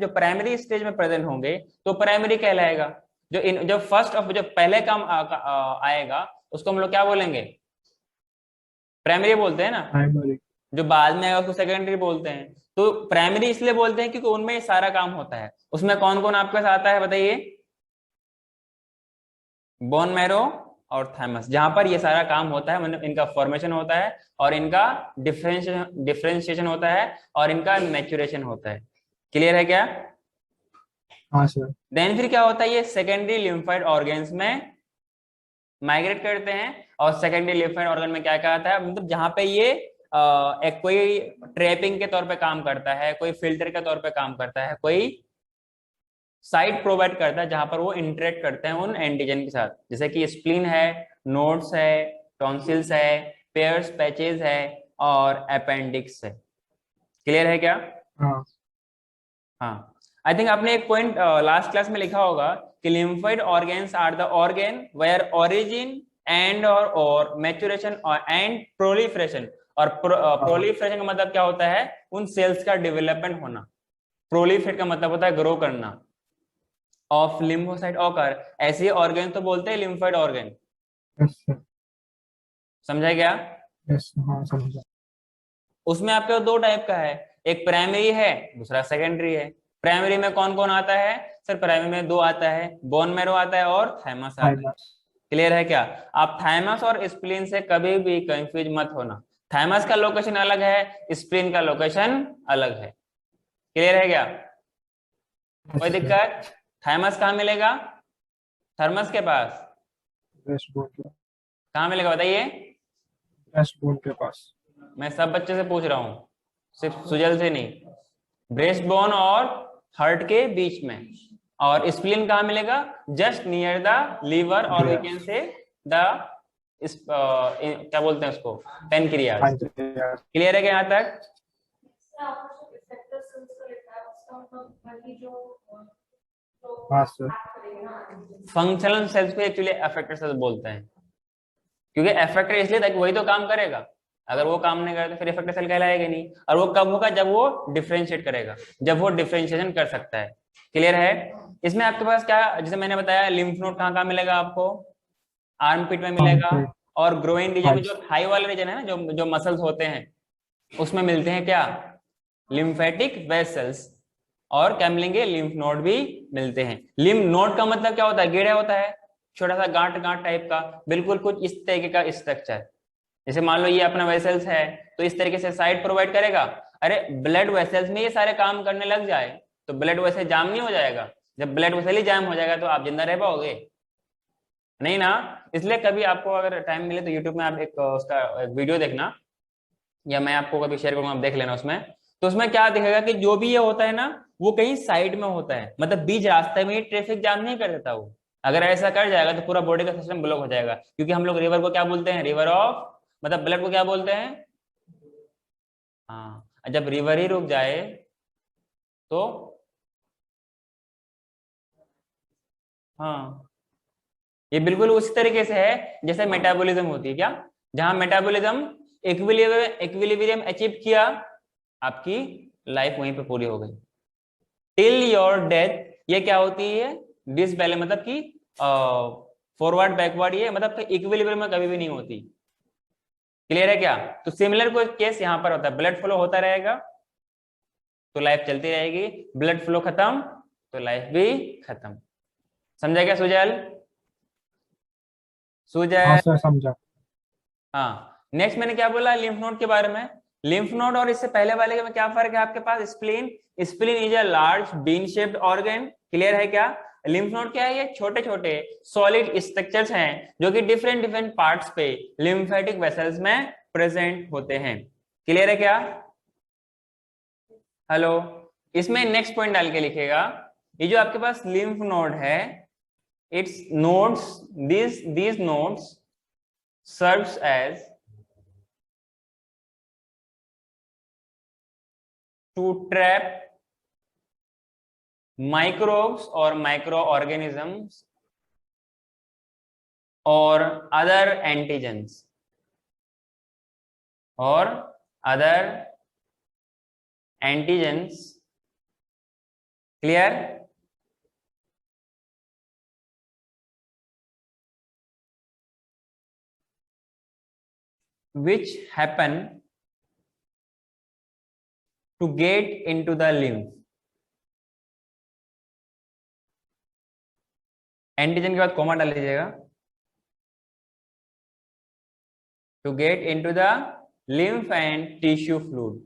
प्राइमरी स्टेज में प्रेजेंट होंगे तो प्राइमरी कहलाएगा। जो फर्स्ट ऑफ जो पहले काम आएगा उसको हम लोग क्या बोलेंगे, प्राइमरी बोलते हैं ना। प्राइमरी। जो बाद में आएगा उसको सेकेंडरी बोलते हैं। तो प्राइमरी इसलिए बोलते हैं क्योंकि उनमें ये सारा काम होता है। उसमें कौन कौन आपके पास आता है बताइए? बोन मैरो और थाइमस, जहां पर ये सारा काम होता है, मतलब इनका फॉर्मेशन होता है और इनका डिफरेंशिएशन होता है और इनका मैच्योरेशन होता है। क्लियर है क्या? हाँ सर। देन फिर क्या होता है, ये सेकेंडरी लिम्फाइड ऑर्गन्स में माइग्रेट करते हैं। और सेकेंडरी लिम्फाइड ऑर्गन में क्या क्या आता है, मतलब जहां पे ये एक कोई ट्रैपिंग के तौर पे काम करता है, कोई फिल्टर के तौर पे काम करता है, कोई साइट प्रोवाइड करता है जहां पर वो इंटरेक्ट करते हैं उन एंटीजन के साथ, जैसे कि स्प्लीन है, नोड्स है, टॉन्सिल्स है, पेयर्स पैचेस है और अपेंडिक्स है। क्लियर है क्या? हाँ। हाँ, आई थिंक आपने एक पॉइंट लास्ट क्लास में लिखा होगा कि lymphoid organs are the organ where origin and और मैच्योरेशन एंड प्रोलिफरेशन। और प्रोलिफरेशन का मतलब क्या होता है, उन सेल्स का डेवलपमेंट होना। प्रोलिफरेट का मतलब होता है ग्रो करना। ऑफ लिम्फोसाइट ऑकर, ऐसे ऑर्गन तो बोलते हैं लिम्फोइड ऑर्गन। Yes sir. समझा क्या? यस, हाँ समझा। उसमें आपके दो टाइप का है, एक प्राइमरी है, दूसरा सेकेंडरी है। प्राइमरी में कौन कौन आता है सर? प्राइमरी में दो आता है, बोन मैरो आता है और थाइमस आता है। थाइमस। क्लियर है क्या? आप थाइमस और स्प्लीन से कभी भी कंफ्यूज मत होना। थाइमस का लोकेशन अलग है, स्प्लीन का लोकेशन अलग है। क्लियर है क्या? कोई दिक्कत? थाइमस कहाँ मिलेगा? थर्मस के पास। ब्रेस्ट बोन के। कहाँ मिलेगा बताइए? ब्रेस्ट बोन के पास। मैं सब बच्चे से पूछ रहा हूँ, सिर्फ सुजल से नहीं। ब्रेस्ट बोन और हार्ट के बीच में। और स्प्लीन कहाँ मिलेगा? जस्ट नियर द लीवर और वी कैन से द क्या बोलते हैं उसको, पेनक्रियाज। क्लियर है क्या यहाँ तक? हाँ सर। फंक्शनल सेल्स को एक्चुअली अफेक्टर सेल्स बोलते हैं, क्योंकि अफेक्टर इसलिए ताकि वही तो काम करेगा। अगर वो काम नहीं करे तो फिर इफेक्टर सेल कहलाएगा नहीं। और वो कब होगा? जब वो डिफरेंशिएट करेगा, जब वो डिफरेंशिएशन कर सकता है। क्लियर है? इसमें आपके पास क्या, जैसे मैंने बताया, लिम्फ नोड कहाँ कहाँ मिलेगा आपको? आर्मपिट में मिलेगा, और ग्रोइन रीजन में, जो थाई वाला रीजन है ना, जो मसल्स होते हैं उसमें मिलते हैं क्या? Lymphatic vessels. और क्या मिलेंगे? लिम्फ नोड भी मिलते हैं। लिम्फ नोड का मतलब क्या होता है? गेड़ा होता है, छोटा सा गांठ गांठ टाइप का, बिल्कुल कुछ इस तरीके का स्ट्रक्चर। जैसे मान लो ये अपना वेसल्स है, तो इस तरीके से साइड प्रोवाइड करेगा। अरे ब्लड वेसल्स में ये सारे काम करने लग जाए तो ब्लड वेसल जाम नहीं हो जाएगा? जब ब्लड वेसल ही जाम हो जाएगा तो आप जिंदा रह पाओगे? नहीं ना। इसलिए कभी आपको अगर टाइम मिले तो यूट्यूब में आप एक उसका एक वीडियो देखना, या मैं आपको कभी शेयर करूंगा, आप देख लेना उसमें। तो उसमें क्या दिखेगा कि जो भी ये होता है ना, वो कहीं साइड में होता है, मतलब बीच रास्ते में ही ट्रैफिक जाम नहीं कर देता वो। अगर ऐसा कर जाएगा तो पूरा बॉडी का सिस्टम ब्लॉक हो जाएगा। क्योंकि हम लोग रिवर को क्या बोलते हैं? रिवर ऑफ, मतलब ब्लड को क्या बोलते हैं? हाँ, जब रिवर ही रुक जाए तो हाँ, ये बिल्कुल उसी तरीके से है जैसे मेटाबॉलिज्म होती है क्या, जहां मेटाबॉलिज्म इक्विलिब्रियम अचीव किया, आपकी लाइफ वहीं पे पूरी हो गई। टिल योर डेथ ये क्या होती है? डिसबैलेंस, मतलब कि फॉरवर्ड बैकवर्ड, ये मतलब इक्विलिब्रियम में कभी भी नहीं होती। क्लियर है क्या? तो सिमिलर कोई केस यहां पर होता है, ब्लड फ्लो होता रहेगा तो लाइफ चलती रहेगी, ब्लड फ्लो खत्म तो लाइफ भी खत्म। समझा क्या सुजल? हाँ सर समझा। हाँ, नेक्स्ट मैंने क्या बोला लिम्फ नोड के बारे में? लिम्फ नोड और इससे पहले वाले में क्या फर्क है आपके पास? Spleen. Spleen is a large bean shaped organ. Clear है क्या? लिम्फ नोड क्या है? ये छोटे छोटे सॉलिड स्ट्रक्चर्स हैं जो कि डिफरेंट डिफरेंट पार्ट्स पे लिम्फेटिक वेसल्स में प्रेजेंट होते हैं। क्लियर है क्या? हेलो, इसमें नेक्स्ट पॉइंट डाल के लिखेगा, ये जो आपके पास लिम्फ नोड है, it's nodes, these nodes serves as to trap microbes or microorganisms or other antigens or other antigens. Clear? Which happen to get into the lymph. Antigen के बाद कॉमा डाल लीजिएगा। To get into the lymph and tissue fluid.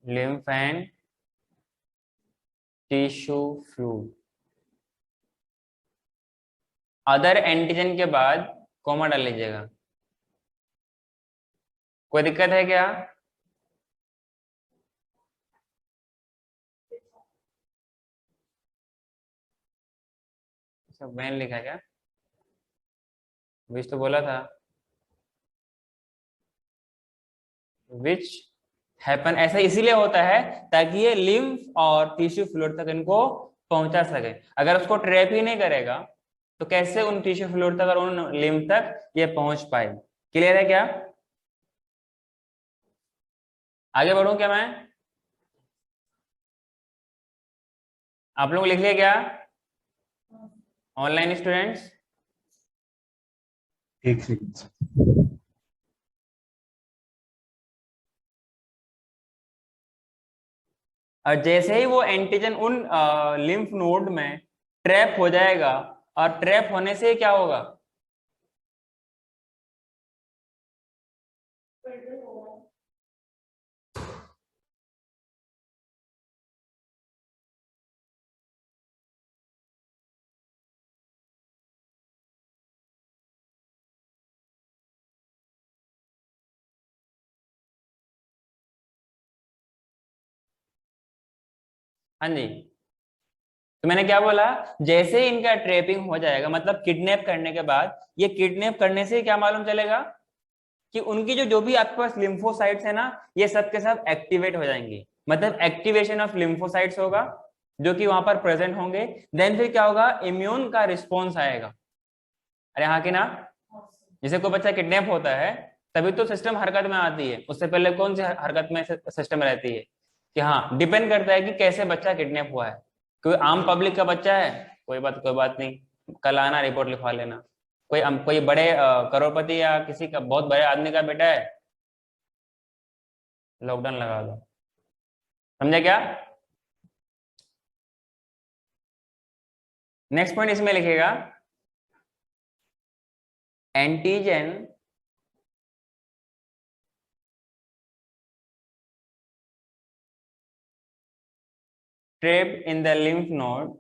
Lymph and tissue fluid. Other antigen के बाद कॉमा डाल लीजिएगा। कोई दिक्कत है क्या? सब मैन लिखा क्या? विच तो बोला था, विच हैपन ऐसा इसीलिए होता है ताकि ये लिम्फ और टिश्यू फ्लूइड तक इनको पहुंचा सके। अगर उसको ट्रैप ही नहीं करेगा तो कैसे उन टिश्यू फ्लूइड तक और उन लिम्फ तक ये पहुंच पाए? क्लियर है क्या? आगे बढ़ूं क्या मैं? आप लोग लिख लिया क्या ऑनलाइन स्टूडेंट्स? एक सेकंड। और जैसे ही वो एंटीजन उन लिम्फ नोड में ट्रैप हो जाएगा, और ट्रैप होने से क्या होगा? हाँ जी, तो मैंने क्या बोला, जैसे ही इनका ट्रैपिंग हो जाएगा, मतलब किडनैप करने के बाद, ये किडनैप करने से क्या मालूम चलेगा कि उनकी जो जो भी आपके पास लिम्फोसाइट्स है ना, ये सब के सब एक्टिवेट हो जाएंगे। मतलब एक्टिवेशन ऑफ लिम्फोसाइट्स होगा जो कि वहां पर प्रेजेंट होंगे। देन फिर क्या होगा? इम्यून का रिस्पॉन्स आएगा। अरे हाँ कि ना? जैसे कोई बच्चा किडनैप होता है तभी तो सिस्टम हरकत में आती है, उससे पहले कौन सी हरकत में सिस्टम रहती है? कि हाँ, डिपेंड करता है कि कैसे बच्चा किडनैप हुआ है। कोई आम पब्लिक का बच्चा है, कोई बात नहीं, कल आना रिपोर्ट लिखवा लेना। कोई बड़े करोड़पति या किसी का बहुत बड़े आदमी का बेटा है, लॉकडाउन लगा दो। समझे क्या? नेक्स्ट पॉइंट इसमें लिखेगा, antigen trapped in the lymph node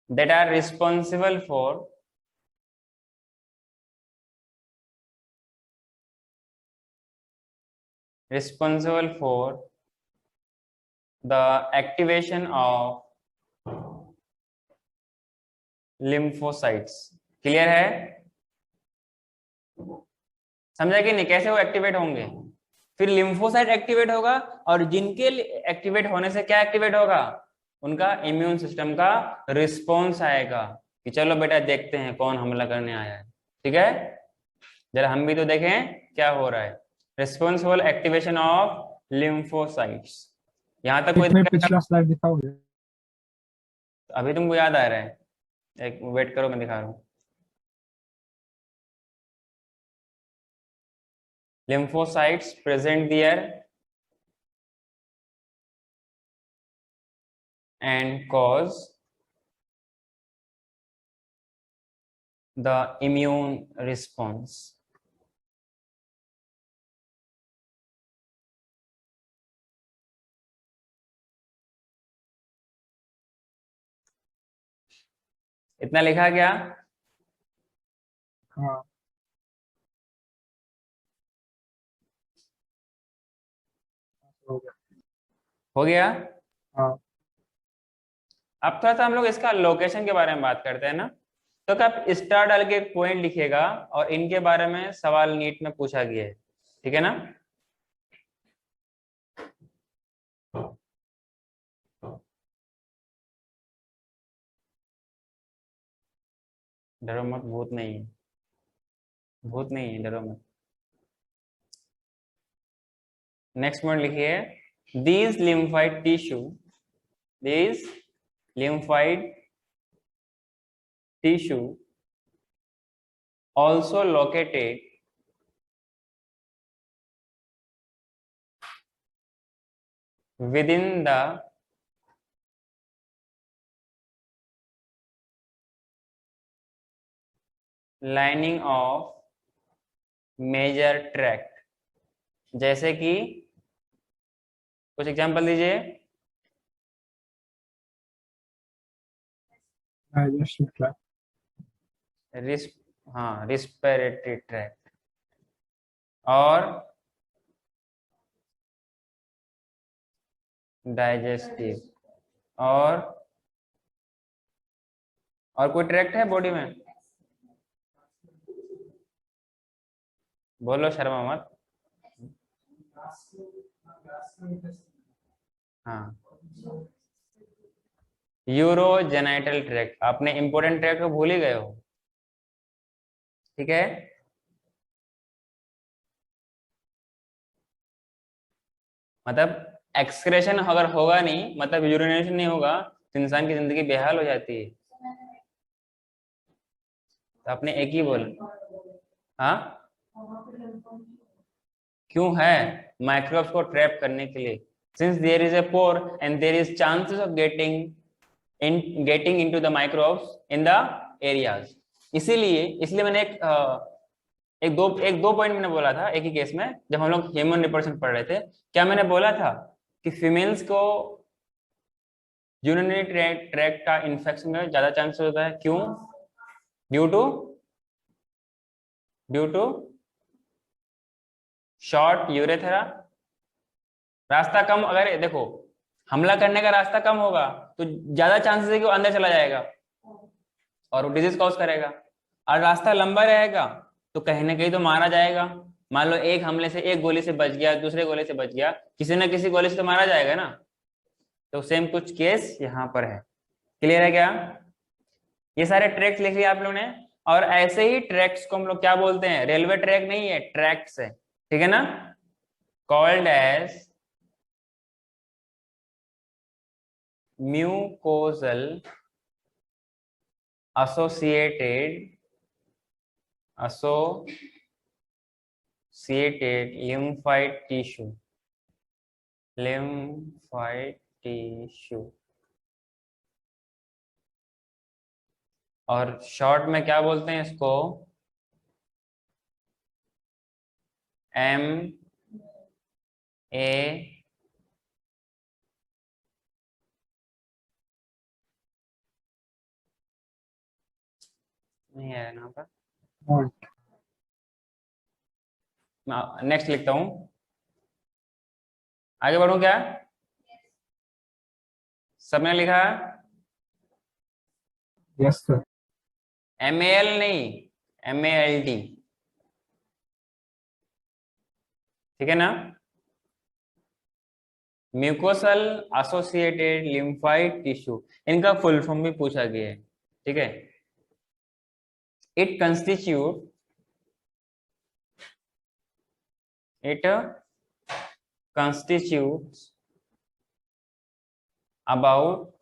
that are responsible for the activation of lymphocytes. Clear है? समझा कि नहीं कैसे वो एक्टिवेट होंगे? फिर लिम्फोसाइट एक्टिवेट होगा, और जिनके एक्टिवेट होने से क्या एक्टिवेट होगा? उनका इम्यून सिस्टम का रिस्पॉन्स आएगा कि चलो बेटा देखते हैं कौन हमला करने आया है। ठीक है, जरा हम भी तो देखें क्या हो रहा है। Responsible activation of lymphocytes. यहां तक कोई पिछला स्लाइड दिखाओगे? अभी तुमको याद आ रहा है? एक वेट करो, मैं दिखा रहा हूँ। lymphocytes present there and cause the immune response. इतना लिखा क्या? हाँ हो गया। हो गया। हाँ अब थोड़ा सा हम लोग इसका लोकेशन के बारे में बात करते हैं ना। तो क्या आप स्टार डाल के एक पॉइंट लिखिएगा और इनके बारे में सवाल नीट में पूछा गया है, ठीक है ना। डरो मत, भूत नहीं है, भूत नहीं है, डरो मत। नेक्स्ट पॉइंट लिखिए, these lymphoid tissue, these lymphoid tissue also located within the lining of major tract। जैसे कि कुछ एग्जांपल दीजिए। डाइजेस्टिव ट्रैक्ट, रिस्प हाँ, रिस्पिरेटरी ट्रैक्ट और डाइजेस्टिव और कोई ट्रैक्ट है बॉडी में? बोलो, शर्मा मत। हाँ, यूरोजेनाइटल ट्रैक्ट। आपने इंपोर्टेंट ट्रैक्ट को भूल ही गए हो, ठीक है। मतलब एक्सक्रेशन अगर होगा नहीं, मतलब यूरिनेशन नहीं होगा, तो इंसान की जिंदगी बेहाल हो जाती है। तो आपने एक ही बोला। हाँ, क्यों है? माइक्रोब्स को ट्रैप करने के लिए। Since there is a pore and there is chances of getting into the microbes in the areas. इसलिए मैंने एक दो पॉइंट मैंने बोला था एक ही केस में, जब हम लोग ह्यूमन रिप्रोडक्शन पढ़ रहे थे। क्या मैंने बोला था कि फीमेल्स को यूरिनरी ट्रैक्ट का इन्फेक्शन में ज्यादा चांसेस होता है? क्यों? Due to short urethra. रास्ता कम, अगर देखो हमला करने का रास्ता कम होगा तो ज्यादा चांसेस है कि वो अंदर चला जाएगा और वो डिजीज कॉज करेगा। और रास्ता लंबा रहेगा तो कहीं ना कहीं तो मारा जाएगा। मान लो एक हमले से, एक गोली से बच गया, दूसरे गोली से बच गया, किसी ना किसी गोली से तो मारा जाएगा ना। तो सेम कुछ केस यहाँ पर है। क्लियर है क्या? ये सारे ट्रैक्स लिख लिए आप लोगों ने। और ऐसे ही ट्रैक्स को हम लोग क्या बोलते हैं? रेलवे ट्रैक नहीं है, ट्रैक्स है, ठीक है ना। Called as mucosal associated lymphoid tissue। और शॉर्ट में क्या बोलते हैं इसको? एम ए नहीं है यहाँ पर। नेक्स्ट लिखता हूं, आगे बढ़ूं क्या? सबने लिखा? Yes sir. MAL नहीं, MALT, ठीक है ना। म्यूकोसल एसोसिएटेड लिम्फाइड टिश्यू, इनका फुल फॉर्म भी पूछा गया है, ठीक है। It constitutes about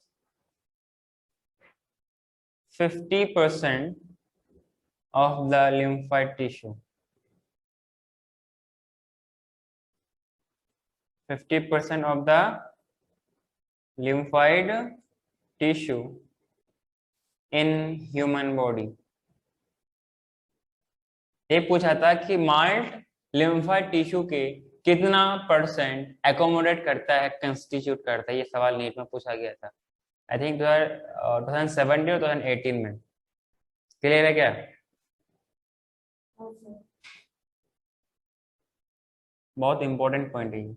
50% of the lymphoid tissue। 50% of the lymphoid tissue in human body। ये पूछा था कि माल्ट लिम्फोइड टिश्यू के कितना परसेंट एकोमोडेट करता है, कंस्टिट्यूट करता है। ये सवाल नीट में पूछा गया था, आई थिंक 2017 और 2018 में। क्लियर है क्या? बहुत इंपॉर्टेंट पॉइंट है ये।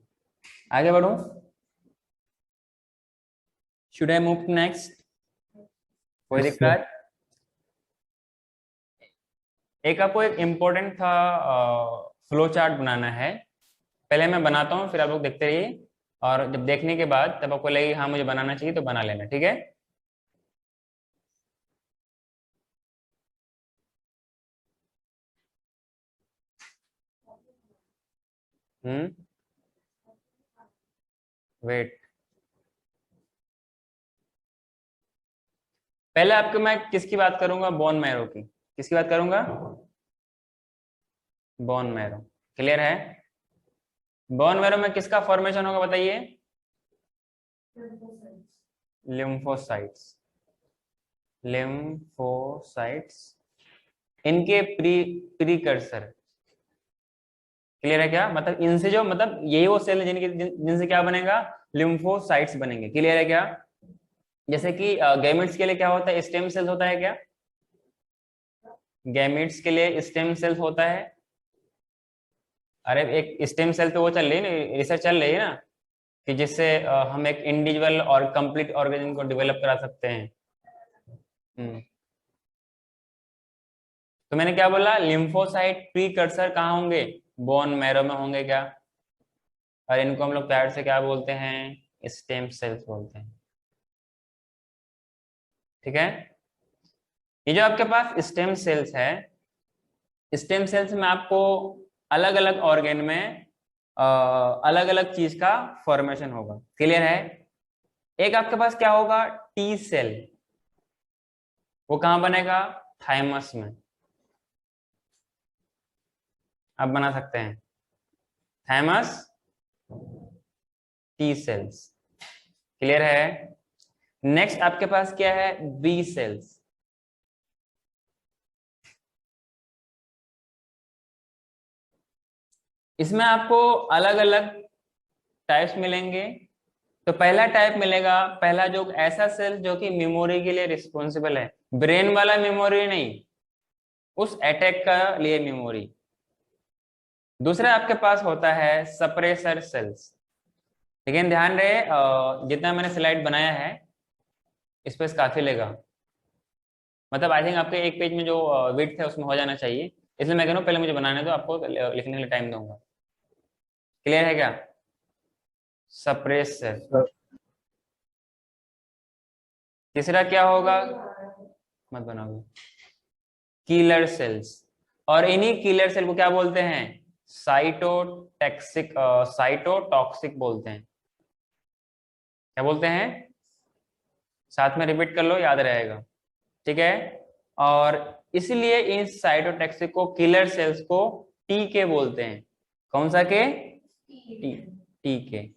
आगे बढ़ूं? Should I move to next? कोई Yes, sir. दिक्कत? एक आपको एक इम्पोर्टेंट था, फ्लो चार्ट बनाना है। पहले मैं बनाता हूँ, फिर आप लोग देखते रहिए, और जब देखने के बाद तब आपको लगे हाँ मुझे बनाना चाहिए तो बना लेना, ठीक है? वेट, पहले आपको मैं किसकी बात करूंगा? बोन मैरो की। किसकी बात करूंगा? Bone marrow. क्लियर है? बोन मैरो में किसका फॉर्मेशन होगा बताइए? लिम्फोसाइट्स। लिम्फोसाइट्स, इनके प्रीकर्सर। क्लियर है क्या? मतलब इनसे जो, मतलब यही वो सेल जिनके जिनसे क्या बनेगा? लिम्फोसाइट्स बनेंगे। क्लियर है क्या? जैसे कि गैमेट्स के लिए क्या होता है? स्टेम सेल्स होता है क्या? गैमेट्स के लिए स्टेम सेल्स होता है। अरे एक स्टेम सेल तो वो चल रही है ना, रिसर्च चल रही है ना, कि जिससे हम एक इंडिविजुअल और कंप्लीट ऑर्गेनिज्म को डेवलप करा सकते हैं। तो मैंने क्या बोला? लिम्फोसाइट प्रीकर्सर कहाँ होंगे? बोन मैरो में होंगे क्या? और इनको हम लोग प्यार से क्या बोलते हैं? स्टेम सेल्स बोलते हैं। ठीक है? ये जो आपके पास स्टेम सेल्स है, स्टेम सेल्स में आपको अलग अलग ऑर्गेन में अलग अलग चीज का फॉर्मेशन होगा। क्लियर है? एक आपके पास क्या होगा? T cell. वो कहां बनेगा? थाइमस में। आप बना सकते हैं थाइमस टी सेल्स। क्लियर है? नेक्स्ट आपके पास क्या है? B cells. इसमें आपको अलग अलग टाइप्स मिलेंगे। तो पहला टाइप मिलेगा, पहला जो ऐसा सेल जो कि मेमोरी के लिए रिस्पॉन्सिबल है, ब्रेन वाला मेमोरी नहीं, उस अटैक का लिए मेमोरी। दूसरा आपके पास होता है सप्रेसर सेल्स। लेकिन ध्यान रहे, जितना मैंने स्लाइड बनाया है स्पेस काफी लेगा। मतलब आई थिंक आपके एक पेज में जो विड्थ है उसमें हो जाना चाहिए, इसलिए मैं कह रहा हूँ पहले मुझे बनाने दो, आपको लिखने के लिए टाइम दूंगा। क्लियर है क्या? सप्रेसर। Sir. तीसरा क्या होगा? मत बनाओगे। Killer cells. और इन्हीं किलर सेल को क्या बोलते हैं? साइटोटैक्सिक, साइटोटॉक्सिक बोलते हैं। क्या बोलते हैं? साथ में रिपीट कर लो, याद रहेगा। ठीक है? और इसलिए इन साइटोटैक्सिक को, किलर सेल्स को टी के बोलते हैं। कौन सा के? टी। टी के।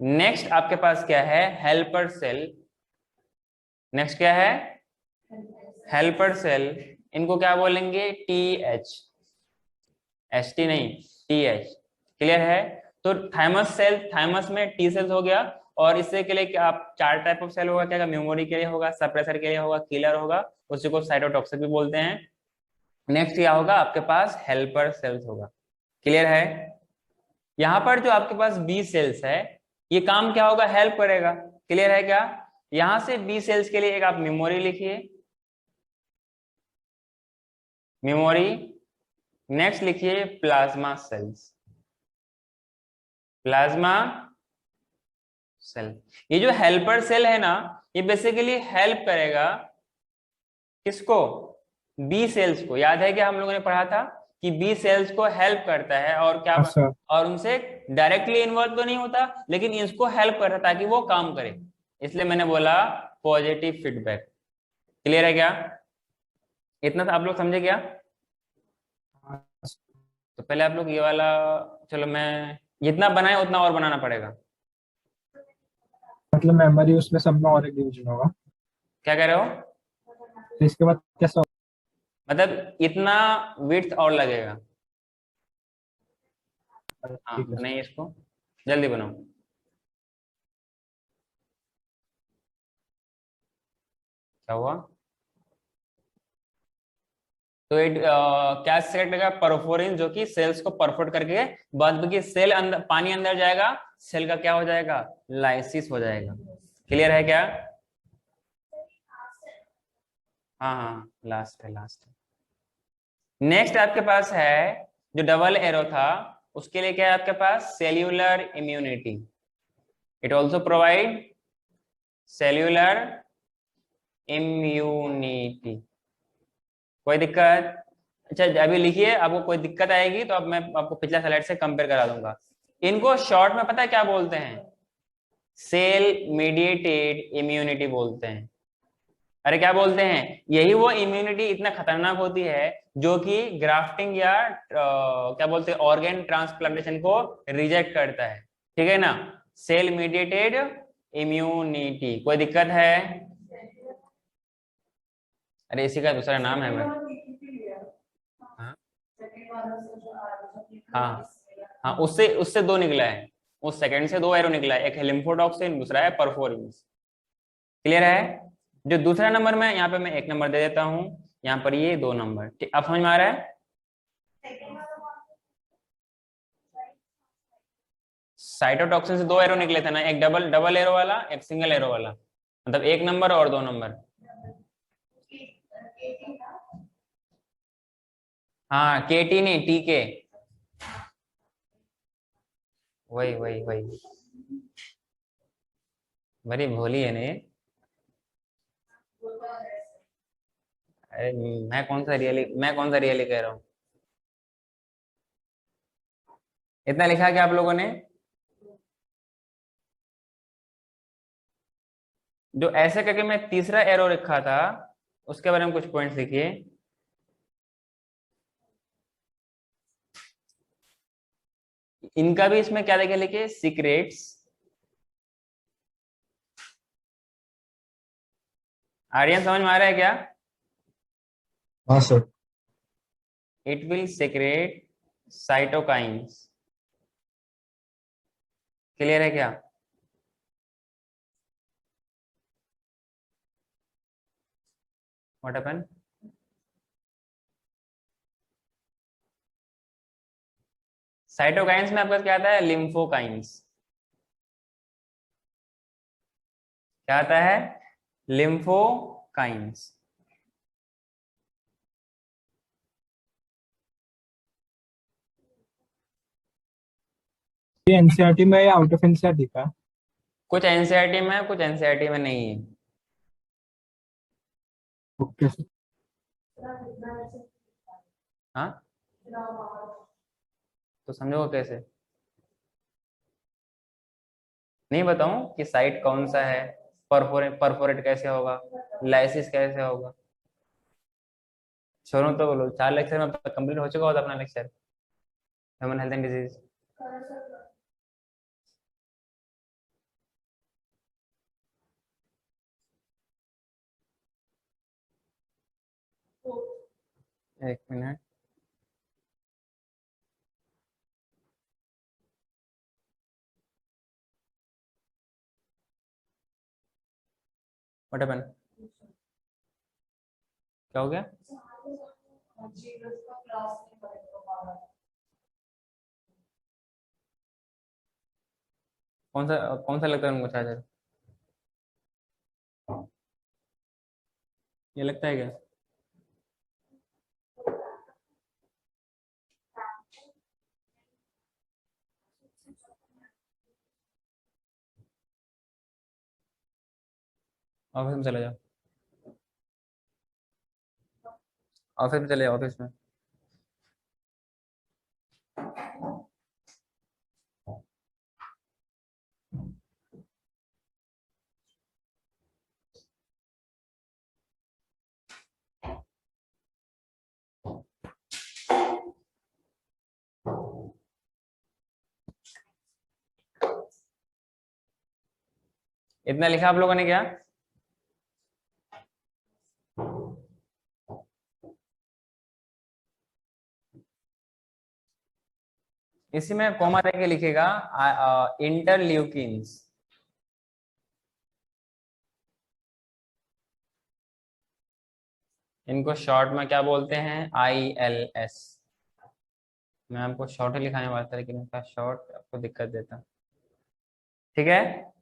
नेक्स्ट आपके पास क्या है? Helper cell. नेक्स्ट क्या है? Helper cell. इनको क्या बोलेंगे? T H. एच टी नहीं, टी एच। क्लियर है? तो थाइमस सेल, थाइमस में टी सेल्स हो गया। और इससे के लिए क्या आप चार टाइप ऑफ सेल होगा क्या? मेमोरी के लिए होगा, सप्रेसर के लिए होगा, किलर होगा, उसी को साइटोटॉक्सिक भी बोलते हैं। नेक्स्ट क्या होगा आपके पास? हेल्पर सेल्स होगा। क्लियर है? यहाँ पर जो आपके पास बी सेल्स है, ये काम क्या होगा? हेल्प करेगा। क्लियर है क्या? यहां से बी सेल्स के लिए एक आप मेमोरी लिखिए, मेमोरी। नेक्स्ट लिखिए प्लाज्मा सेल्स। Plasma cell. ये जो हेल्पर सेल है ना, ये बेसिकली हेल्प करेगा किसको? बी सेल्स को। याद है कि हम लोगों ने पढ़ा था कि बी सेल्स को हेल्प करता है, और क्या हाँ सर. और उनसे डायरेक्टली इन्वॉल्व तो नहीं होता, लेकिन इसको हेल्प करता है ताकि वो काम करे। इसलिए मैंने बोला पॉजिटिव फीडबैक। क्लियर है क्या? इतना तो आप लोग समझे क्या? हाँ, तो पहले आप लोग ये वाला, चलो मैं जितना बनाए उतना और बनाना पड़ेगा। मतलब मेमोरी उसमें सब में और एक डिवीजन होगा, क्या कह रहे हो? तो इसके बाद कैसा? मतलब इतना विड्थ और लगेगा। होगा? हाँ, ठीक है. नहीं इसको जल्दी बनाओ। क्या हुआ? तो क्या सेक्रेट करेगा? परफोरिन, जो कि सेल्स को परफोरेट करके बाद की सेल अंदर, पानी अंदर जाएगा, सेल का क्या हो जाएगा? लाइसिस हो जाएगा। क्लियर है क्या? हाँ हाँ, लास्ट है, लास्ट है। नेक्स्ट आपके पास है जो डबल एरो था, उसके लिए क्या है आपके पास? Cellular immunity. It also provide cellular immunity. कोई दिक्कत? अच्छा, अभी लिखिए, आपको कोई दिक्कत आएगी तो अब मैं आपको पिछला स्लाइड से कंपेयर करा दूंगा। इनको शॉर्ट में पता है क्या बोलते हैं? सेल मीडिएटेड इम्यूनिटी बोलते हैं। अरे क्या बोलते हैं? यही वो इम्यूनिटी इतना खतरनाक होती है जो कि ग्राफ्टिंग या क्या बोलते हैं, ऑर्गन ट्रांसप्लांटेशन को रिजेक्ट करता है। ठीक है ना? Cell mediated immunity. कोई दिक्कत है? अरे इसी का दूसरा नाम है भाई। हाँ हाँ हाँ, उससे उससे दो निकला है, उस सेकंड से दो एरो निकला है, एक है लिम्फोटॉक्सिन, दूसरा है परफोरिन्स। क्लियर है? जो दूसरा नंबर में यहाँ पे मैं एक नंबर दे देता हूँ, यहाँ पर ये दो नंबर। ठीक, अब समझ में आ रहा है? साइटोटॉक्सिन से दो एरो निकले थे ना, एक डबल डबल एरो वाला, एक सिंगल एरो वाला, मतलब एक नंबर और दो नंबर। हाँ, केटी नहीं, टीके। वही वही वही, बड़ी भोली है ने। अरे मैं कौन सा रियली कह रहा हूँ? इतना लिखा क्या आप लोगों ने? जो ऐसे करके मैं तीसरा एरो लिखा था, उसके बारे में कुछ पॉइंट्स लिखिए। इनका भी इसमें क्या देखे, लिखिए सीक्रेट्स। आर्यन समझ में आ रहा है क्या? हाँ sir. It will secrete cytokines. Clear है क्या? What happen? साइटोकाइंस में आपका क्या आता है? लिम्फोकाइंस। क्या आता है? लिम्फोकाइंस। ये एनसीईआरटी में या आउट ऑफ एनसीईआरटी का? कुछ एनसीईआरटी में है, कुछ एनसीईआरटी में नहीं है। Okay sir. हाँ, तो समझो कैसे? नहीं बताऊं कि साइट कौन सा है, परफोरेट कैसे होगा, लाइसिस कैसे होगा? छोड़ो तो बोलो, 4 लेक्चर में कंप्लीट हो चुका होता अपना lecture, human health and disease. एक मिनट। What happen? क्या हो गया? कौन सा लगता है उनको चार्जर? ये लगता है क्या? ऑफिस में चले जाओ, ऑफिस में चले जाओ, ऑफिस में। इतना लिखा आप लोगों ने क्या? इसी में कॉमा देके लिखेगा इंटरल्यूकिन्स। इनको शॉर्ट में क्या बोलते हैं? ILS। मैं आपको शॉर्ट ही लिखाने वाला था, लेकिन इसका शॉर्ट आपको दिक्कत देता। ठीक है।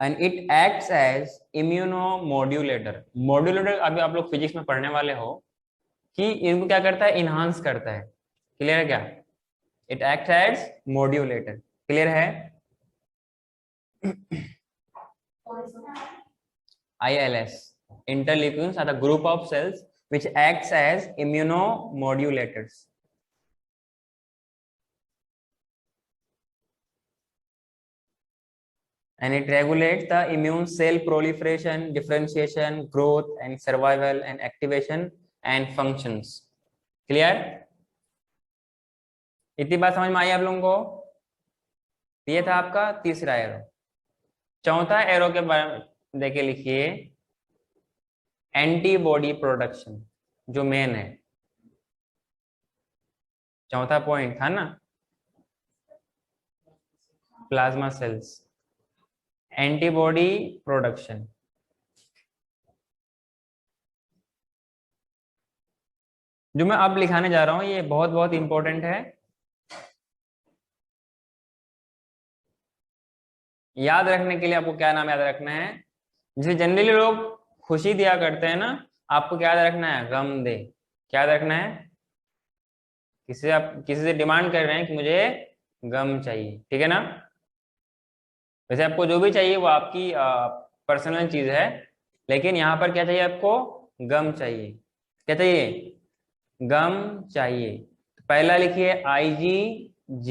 And it acts as immunomodulator. Modulator अभी आप लोग फिजिक्स में पढ़ने वाले हो कि इनको क्या करता है? इनहांस करता है। क्लियर है क्या? It act as modulator. Clear है? ILS, interleukins are the group of cells which acts as immunomodulators. And it regulates the immune cell proliferation, differentiation, growth, and survival, and activation and functions. Clear? इतनी बात समझ में आई आप लोगों को? ये था आपका तीसरा एरो। चौथा एरो के बारे में देखे लिखिए, एंटीबॉडी प्रोडक्शन, जो मेन है। चौथा पॉइंट था ना, प्लाज्मा सेल्स, एंटीबॉडी प्रोडक्शन। जो मैं अब लिखाने जा रहा हूं ये बहुत बहुत इंपॉर्टेंट है। याद रखने के लिए आपको क्या नाम याद रखना है? जैसे जनरली लोग खुशी दिया करते हैं ना, आपको क्या याद रखना है? गम दे। क्या याद रखना है? आप किसी से डिमांड कर रहे हैं कि मुझे गम चाहिए, ठीक है ना? वैसे आपको जो भी चाहिए वो आपकी पर्सनल चीज है, लेकिन यहाँ पर क्या चाहिए आपको? गम चाहिए। क्या चाहिए? गम चाहिए। तो पहला लिखिए IgG,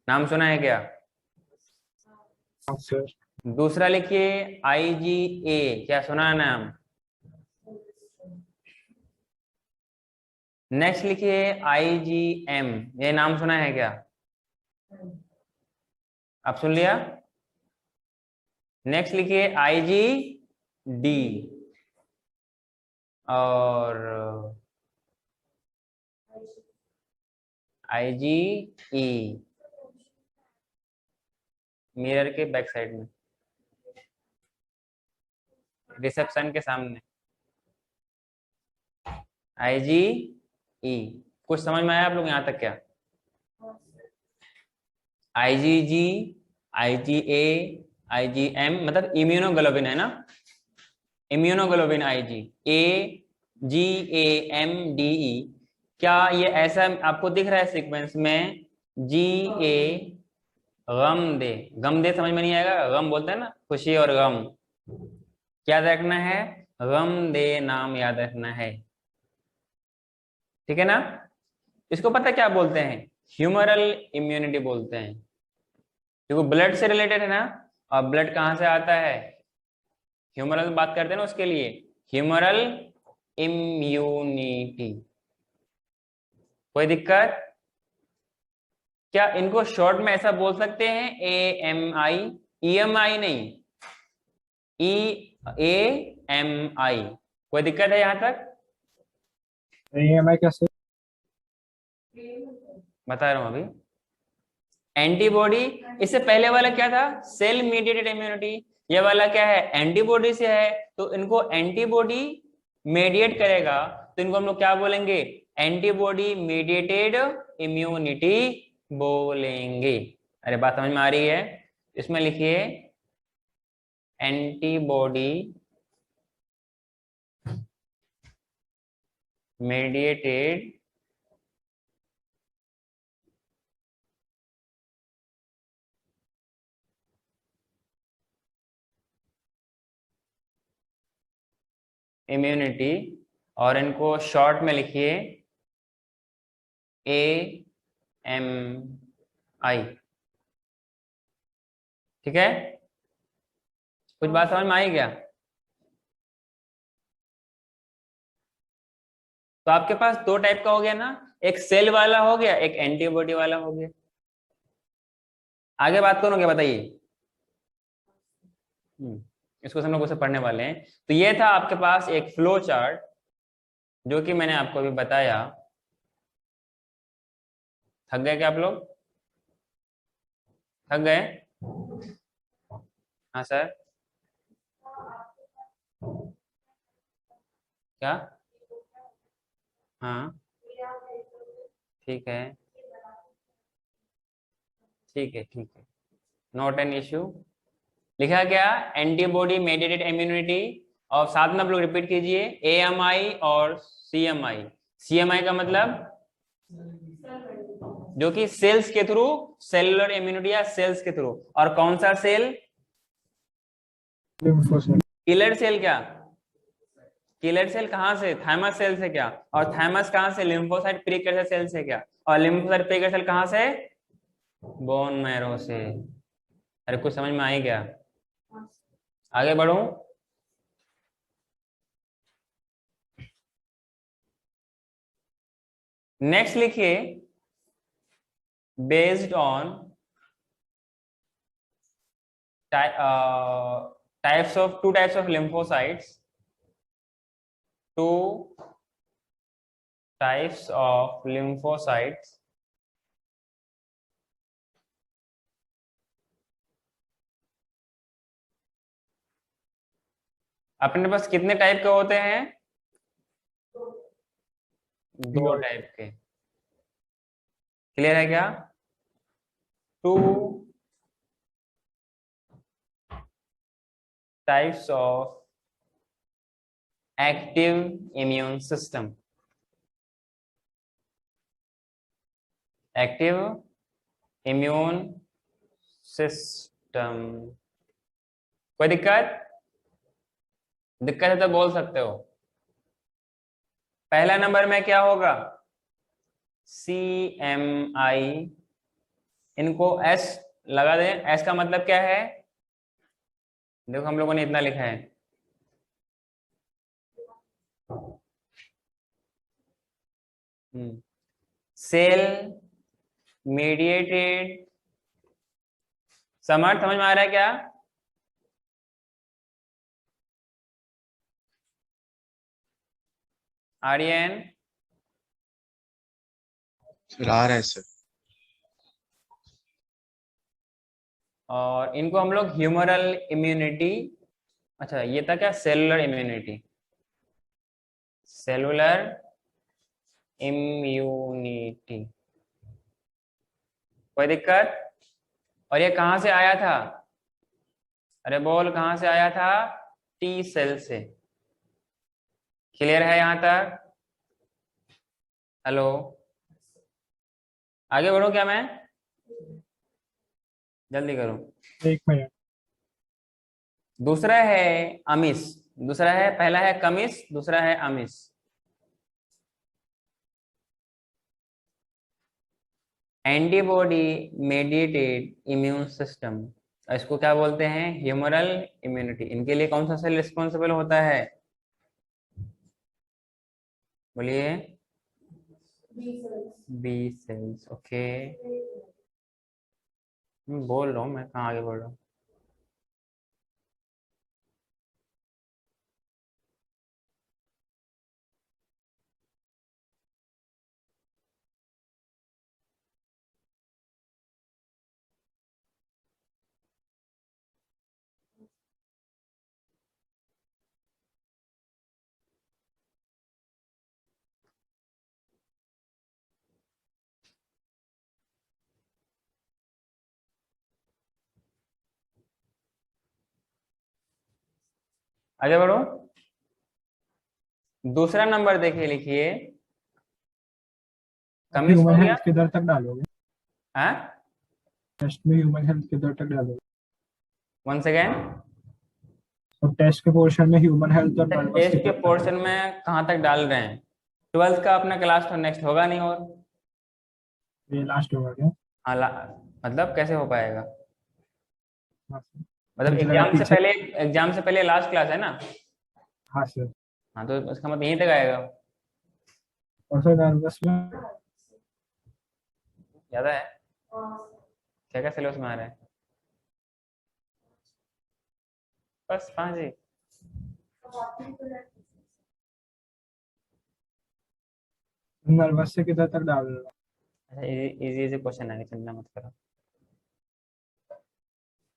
नाम सुना है क्या? हाँ सर। दूसरा लिखिए IgA, क्या सुना है नाम? नेक्स्ट लिखिए IgM, ये नाम सुना है क्या? आप सुन लिया? नेक्स्ट लिखिए IgD और IgE, मिरर के बैक साइड में, रिसेप्शन के सामने। IgE, कुछ समझ में आया आप लोग यहाँ तक क्या? IgG, IgA, IgM मतलब इम्यूनोग्लोबिन है ना, इम्यूनोग्लोबिन IG, AGAMDE। क्या ये ऐसा आपको दिख रहा है सीक्वेंस में? GA, गम दे। गम दे समझ में नहीं आएगा? गम बोलते हैं ना, खुशी और गम। क्या याद रखना है? गम दे नाम याद रखना है, ठीक है ना? इसको पता क्या बोलते हैं? ह्यूमरल इम्यूनिटी बोलते हैं, क्योंकि ब्लड से रिलेटेड है ना। और ब्लड कहाँ से आता है? ह्यूमरल बात करते हैं ना उसके लिए, ह्यूमरल इम्यूनिटी। कोई दिक्कत? क्या इनको शॉर्ट में ऐसा बोल सकते हैं? AMI, EMI नहीं, EAMI। कोई दिक्कत है यहां तक? AMI कैसे? बता रहा हूं अभी। एंटीबॉडी, इससे पहले वाला क्या था? Cell mediated immunity. ये वाला क्या है? एंटीबॉडी से है, तो इनको एंटीबॉडी मीडिएट करेगा, तो इनको हम लोग क्या बोलेंगे? एंटीबॉडी मीडिएटेड इम्यूनिटी बोलेंगे। अरे बात समझ में आ रही है? इसमें लिखिए एंटीबॉडी मीडिएटेड इम्यूनिटी, और इनको शॉर्ट में लिखिए AMI। ठीक है? कुछ बात समझ में आई क्या? तो आपके पास दो टाइप का हो गया ना, एक सेल वाला हो गया, एक एंटीबॉडी वाला हो गया। आगे बात करोगे बताइए? इसको हम लोग उसे पढ़ने वाले हैं। तो ये था आपके पास एक फ्लो चार्ट, जो कि मैंने आपको अभी बताया। थक गए क्या आप लोग? थक गए? हाँ सर, क्या? हाँ ठीक है, ठीक है, ठीक है, नॉट एन इश्यू। लिखा क्या? Antibody mediated immunity. और साथ में आप लोग रिपीट कीजिए, AMI और CMI। CMI का मतलब जो कि सेल्स के थ्रू, सेलुलर इम्यूनिटी या सेल्स के थ्रू। और कौन सा सेल? lymphocyte, killer cell. क्या किलर सेल कहाँ से? थाइमस सेल से। क्या? और थाइमस कहाँ से? लिम्फोसाइट प्रीकर्सर सेल से। क्या? और लिम्फोसाइट प्रीकर्सर सेल कहाँ से? बोन मैरो से। अरे कुछ समझ में आई क्या? आगे बढ़ूं? नेक्स्ट लिखिए, based on types of two types of lymphocytes, two types of lymphocytes अपने पास कितने टाइप के होते हैं? दो टाइप के। क्लियर है क्या? Two types of active immune system. Active immune system. कोई दिक्कत? दिक्कत है तो बोल सकते हो। पहला नंबर में क्या होगा? CMI। इनको S लगा दें। S का मतलब क्या है? देखो हम लोगों ने इतना लिखा है। Cell mediated. समझ में आ रहा है क्या? आर्यन? सर आ रहा है सर। और इनको हम लोग ह्यूमरल इम्यूनिटी। अच्छा ये था क्या? Cellular immunity. Cellular immunity. कोई दिक्कत? और ये कहां से आया था? अरे बोल, कहां से आया था? T सेल से। क्लियर है यहां तक? हेलो, आगे बढ़ूं क्या मैं? जल्दी करूं। 1 मिनट। दूसरा है अमिस। दूसरा है, पहला है कमिस, दूसरा है AMIS. Antibody mediated immune system, इसको क्या बोलते हैं? Humoral immunity. इनके लिए कौन सा सेल रिस्पॉन्सिबल होता है? बोलिए। B sales. ओके, बोल रहा हूँ मैं, कहाँ आगे बढ़ रहा हूँ। आगे बढ़ो। दूसरा नंबर देखिए, लिखिए। कमिस हो ह्यूमन गया। हेल्थ किधर तक डालोगे? हाँ, टेस्ट में ह्यूमन हेल्थ किधर तक डालोगे? One second. और टेस्ट के पोर्शन में ह्यूमन हेल्थ और नर्वस टेस्ट के किधर तक पोर्शन डालोगे? में कहाँ तक डाल रहे हैं? 12th का अपना क्लास तो नेक्स्ट होगा नहीं। और ये लास्ट होगा क्या? हाँ, मतलब कैसे हो पाएगा? हाँ सर। मतलब मुझे लगा पीछे। एग्जाम से पहले लास्ट क्लास है ना? हाँ सर। हाँ, तो उसका मतलब यहीं तक आएगा। और सर नर्वस में? ज्यादा है? क्या क्या सिलेबस में आ रहा है? बस 5 ही? नर्वस से किधर तक डाल रहे हो? अच्छा, इजी इजी क्वेश्चन है, चिंता मत करो।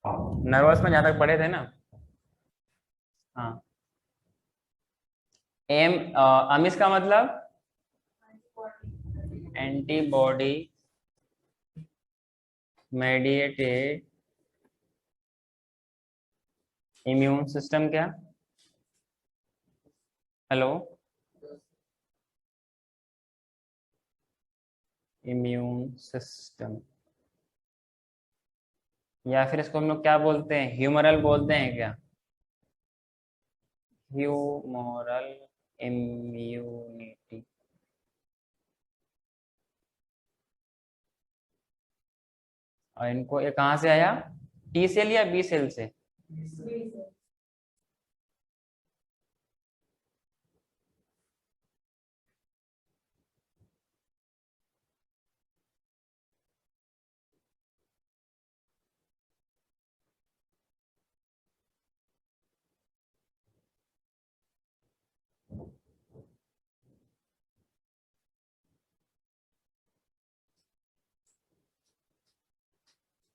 नर्वस में जहां तक पढ़े थे ना। हाँ, एम अमिस का मतलब एंटीबॉडी मेडिएटेड इम्यून सिस्टम। क्या? हेलो, इम्यून सिस्टम, या फिर इसको हम लोग क्या बोलते हैं, ह्यूमरल बोलते हैं क्या? Humoral immunity. और इनको ये कहाँ से आया, टी सेल या बी सेल से?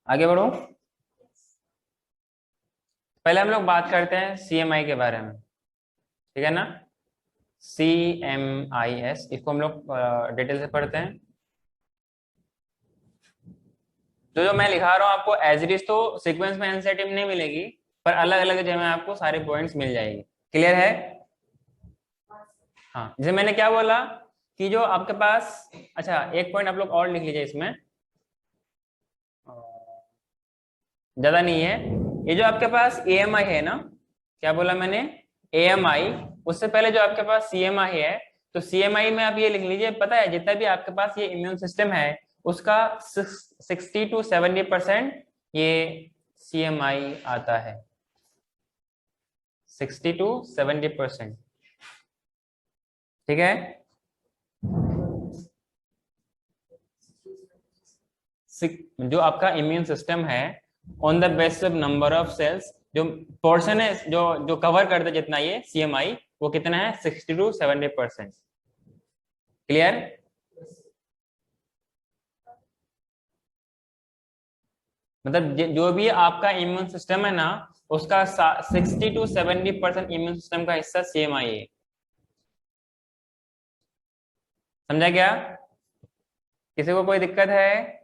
आगे बढ़ो। पहले हम लोग बात करते हैं सीएमआई के बारे में, ठीक है ना? CMIS, इसको हम लोग डिटेल से पढ़ते हैं। तो जो मैं लिखा रहा हूँ आपको एज इट इज तो सीक्वेंस में आंसर टीम नहीं मिलेगी, पर अलग अलग जगह में आपको सारे पॉइंट्स मिल जाएंगे। क्लियर है? हाँ, जैसे मैंने क्या बोला कि जो आपके पास, अच्छा एक पॉइंट आप लोग और लिख लीजिए इसमें, ज्यादा नहीं है। ये जो आपके पास AMI है ना, क्या बोला मैंने, AMI, उससे पहले जो आपके पास CMI है, तो CMI में आप ये लिख लीजिए, पता है जितना भी आपके पास ये इम्यून सिस्टम है उसका 60-70% ये CMI आता है। 60-70%, ठीक है? जो आपका इम्यून सिस्टम है, on the basis of number of cells, जो पोर्शन है, जो जो कवर करता है जितना ये CMI, वो कितना है, 60-70%। क्लियर? मतलब जो भी आपका इम्यून सिस्टम है ना, उसका 60-70% इम्यून सिस्टम का हिस्सा CMI है। समझा क्या? किसी को कोई दिक्कत है,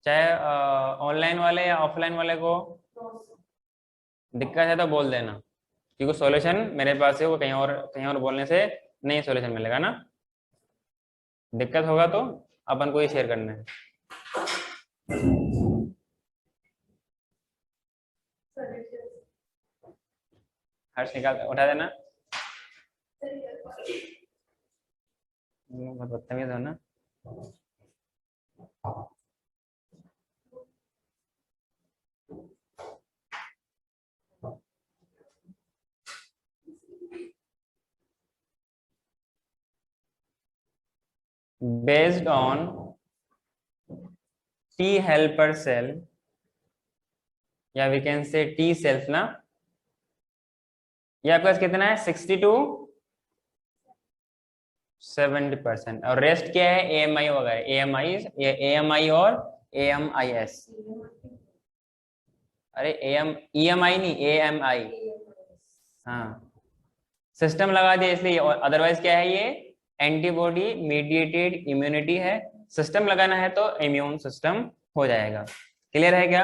चाहे ऑनलाइन वाले या ऑफलाइन वाले को दिक्कत है तो बोल देना, क्योंकि सॉल्यूशन मेरे पास है, वो कहीं और बोलने से नहीं सॉल्यूशन मिलेगा ना। दिक्कत होगा तो अपन को ही शेयर करना है। हर्ष निकाल उठा देना। बहुत बदतमीज हो ना। Based on T helper cell, या we can say T cells ना, ये आपके पास कितना है, 60-70%, और रेस्ट क्या है, AMI वगैरह, AMI और AMIS। अरे EMI नहीं, AMI। हाँ, सिस्टम लगा दिया इसलिए, और अदरवाइज क्या है ये, एंटीबॉडी मीडिएटेड इम्यूनिटी है। सिस्टम लगाना है तो इम्यून सिस्टम हो जाएगा। क्लियर है क्या?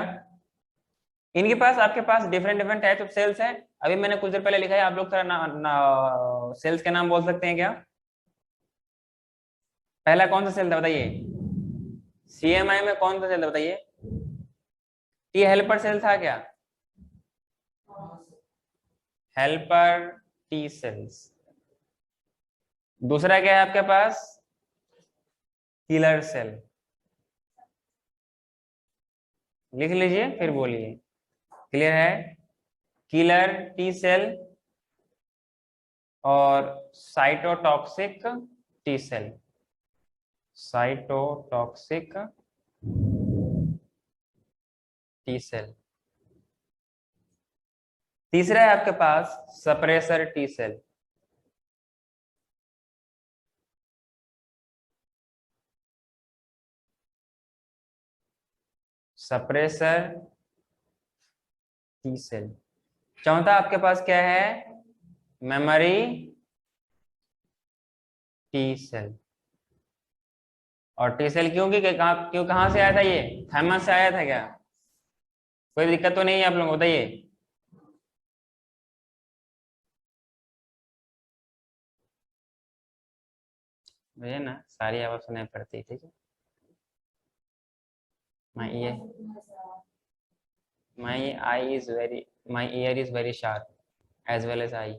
इनके पास, आपके पास different different types of cells हैं। अभी मैंने कुछ देर पहले लिखा है, आप लोग सेल्स के नाम बोल सकते हैं क्या? पहला कौन सा सेल था बताइए, CMI में कौन सा सेल था बताइए? T हेल्पर सेल था क्या? Helper T cells. दूसरा क्या है आपके पास, किलर सेल। लिख लीजिए फिर बोलिए। क्लियर है? किलर T सेल और cytotoxic T cell. Cytotoxic T cell. तीसरा है आपके पास suppressor T cell. Suppressor T cell. चौथा आपके पास क्या है, मेमोरी टी सेल। और टी सेल कहाँ से आया था, ये थाइमस से आया था क्या? कोई दिक्कत तो नहीं है आप लोगों को, बताइए। मुझे ना सारी आवाज सुनाई पड़ती है, ठीक है। My ear my ear is very sharp as well as I.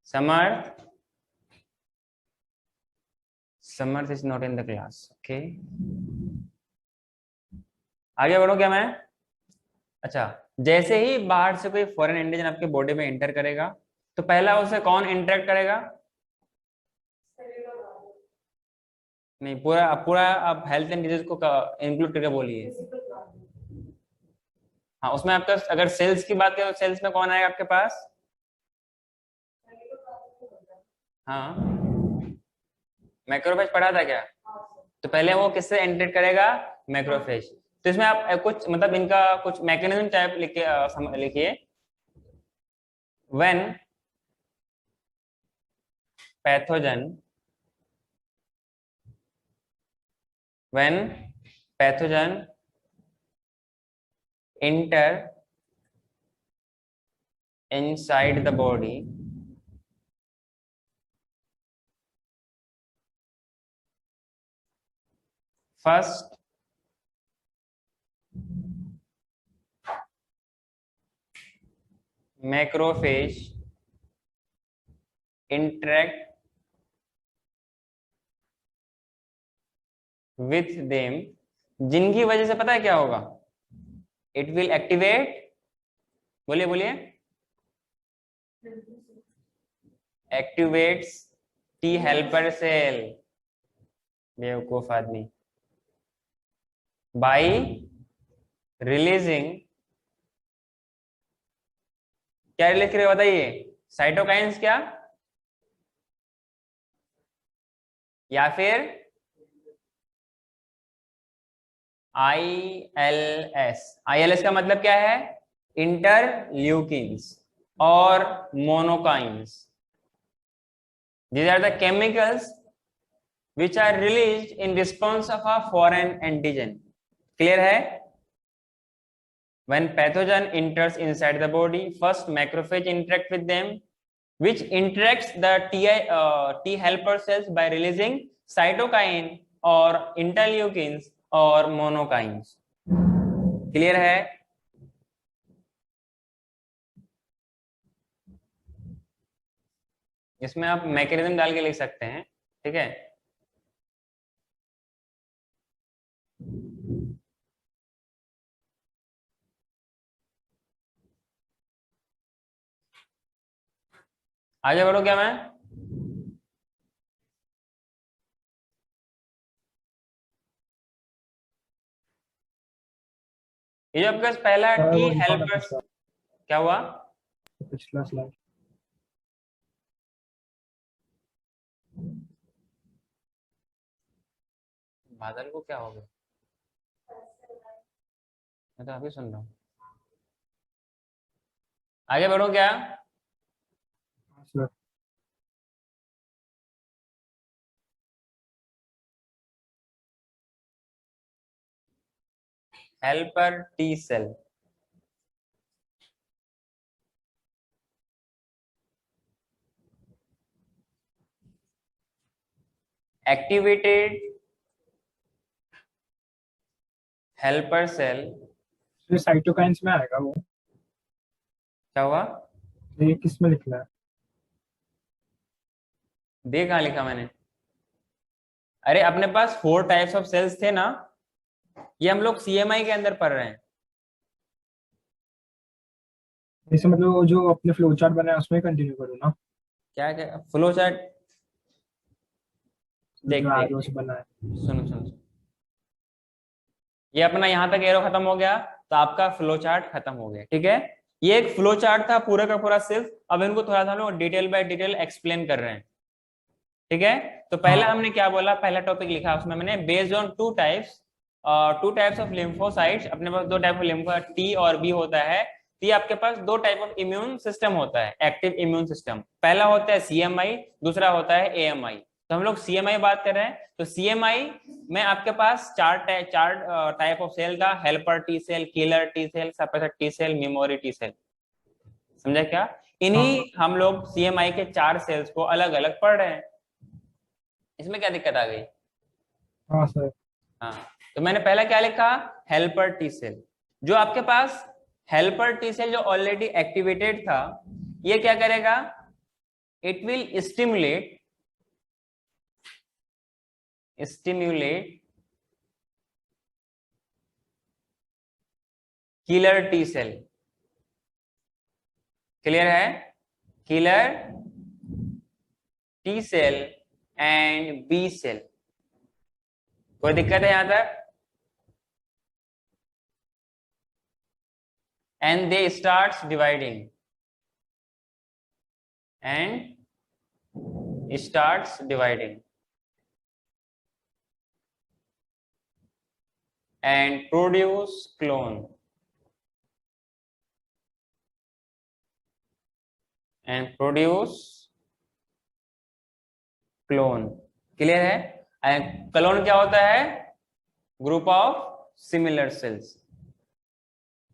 Samarth is not in the class, okay. आगे बढ़ो क्या मैं? अच्छा, जैसे ही बाहर से कोई फॉरेन एंटीजन आपके बॉडी में एंटर करेगा तो पहला उसे कौन इंटरेक्ट करेगा? नहीं, पूरा पूरा आप हेल्थ एंड डिजीज को इंक्लूड करके बोलिए। हाँ, उसमें आपका अगर सेल्स की बात करें तो सेल्स में कौन आएगा आपके पास? हाँ, मैक्रोफेज पढ़ा था क्या? तो पहले वो किससे एंटर करेगा? मैक्रोफेज। तो इसमें आप कुछ मतलब इनका कुछ मैकेनिज्म टाइप लिखिए। When pathogen when pathogen enter inside the body, first macrophage interact with them, जिनकी वजह से पता है क्या होगा? इट विल एक्टिवेट, बोलिए बोलिए, एक्टिवेट्स टी हेल्पर सेल, बेवकूफ आदमी, बाय रिलीजिंग, क्या लिख रहे हो बताइए? साइटोकाइंस क्या, या फिर ILS? ILS का मतलब क्या है? इंटरल्यूकिन्स और मोनोकाइंस। These are the chemicals which are released in response of a foreign antigen. Clear है? When pathogen enters inside the body, first macrophage interact with them, which interacts the T helper cells by releasing cytokine or interleukins और मोनोकाइंस। क्लियर है? इसमें आप मैकेनिज्म डाल के लिख सकते हैं, ठीक है। आगे बढ़ो क्या मैं? ये जो आपका पहला टी हेल्पर्स, क्या हुआ? पिछला स्लाइड। बादल को क्या हो गया? मैं तो अभी सुन रहा हूँ। आगे बढ़ो क्या? Sir helper T cell activated helper cell. ये साइटोकाइंस में आएगा वो। क्या हुआ? ये किस में लिखना है? दे कहाँ लिखा मैंने? अरे अपने पास 4 टाइप्स ऑफ सेल्स थे ना, ये हम लोग CMI के अंदर पढ़ रहे हैं। जैसे मतलब वो जो अपने फ्लो चार्ट बनाया उसमें कंटिन्यू करूँ ना? क्या क्या फ्लो चार्ट? देख जो देख arrow से बना है। सुनो सुनो सुनो। ये अपना यहाँ तक एरो खत्म हो गया, तो आपका फ्लो चार्ट खत्म हो गया, ठीक है। ये एक फ्लो चार्ट था पूरा का पूरा सिर्फ, अब इनको थोड़ा सा हम लोग डिटेल बाय डिटेल एक्सप्लेन कर रहे हैं, ठीक है। तो पहला हाँ। हमने क्या बोला, पहला टॉपिक लिखा उसमें मैंने, based on two types of lymphocytes. अपने पास दो टाइप ऑफ लिम्फो, टी और बी होता है। तो ये आपके पास दो टाइप ऑफ इम्यून सिस्टम होता है, एक्टिव इम्यून सिस्टम। पहला होता है सीएमआई, दूसरा होता है एएमआई। तो हम लोग सीएमआई बात कर रहे हैं। तो सीएमआई में आपके पास चार टाइप ऑफ सेल था, helper T cell, killer T cell, suppressor T cell, memory T cell. समझा क्या? इन्हीं हम लोग सीएमआई के चार सेल्स को अलग अलग पढ़ रहे हैं। इसमें क्या दिक्कत आ गई? हाँ सर। हाँ, तो मैंने पहला क्या लिखा, हेल्पर टी सेल। जो आपके पास हेल्पर टी सेल जो ऑलरेडी एक्टिवेटेड था, ये क्या करेगा, it will stimulate killer T cell. Clear है? Killer T cell and B cell. कोई दिक्कत है यहां तक? and they starts dividing and starts dividing and produce clone clear है? क्लोन क्या होता है? Group of similar sales.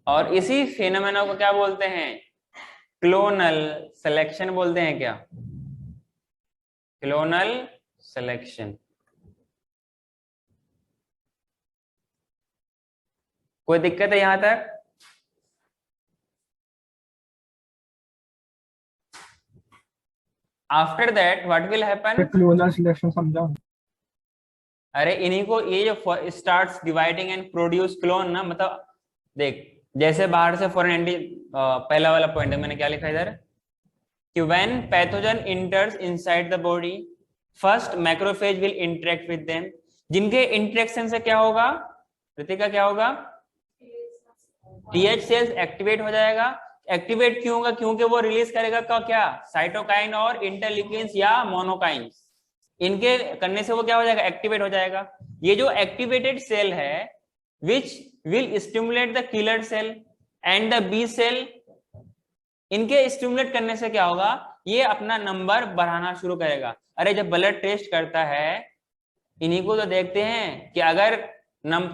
और इसी फेनोमेना को क्या बोलते हैं? क्लोनल सिलेक्शन बोलते हैं। क्या? Clonal selection. कोई दिक्कत है यहां तक? After that what will happen? Clonal selection समझाओ। अरे इन्हीं को, ये जो starts dividing and produce clone ना, मतलब देख, जैसे बाहर से फॉरेन एंटी, पहला वाला पॉइंट है, मैंने क्या लिखा इधर कि when pathogen इंटर्स inside the body, first macrophage will interact with them. जिनके इंटरेक्शन से क्या होगा रितिका, क्या होगा? टीएच सेल्स एक्टिवेट हो जाएगा। एक्टिवेट क्यों होगा? क्योंकि वो रिलीज करेगा क्या? साइटोकाइन और इंटरल्यूकिन्स या मोनोकाइन्स। इनके करने से वो क्या हो जाएगा? एक्टिवेट हो जाएगा। ये जो एक्टिवेटेड सेल है which will stimulate the killer cell and the B cell, इनके स्टिमुलेट करने से क्या होगा? ये अपना नंबर बढ़ाना शुरू करेगा। अरे जब ब्लड टेस्ट करता है, इन्हीं को तो देखते हैं कि अगर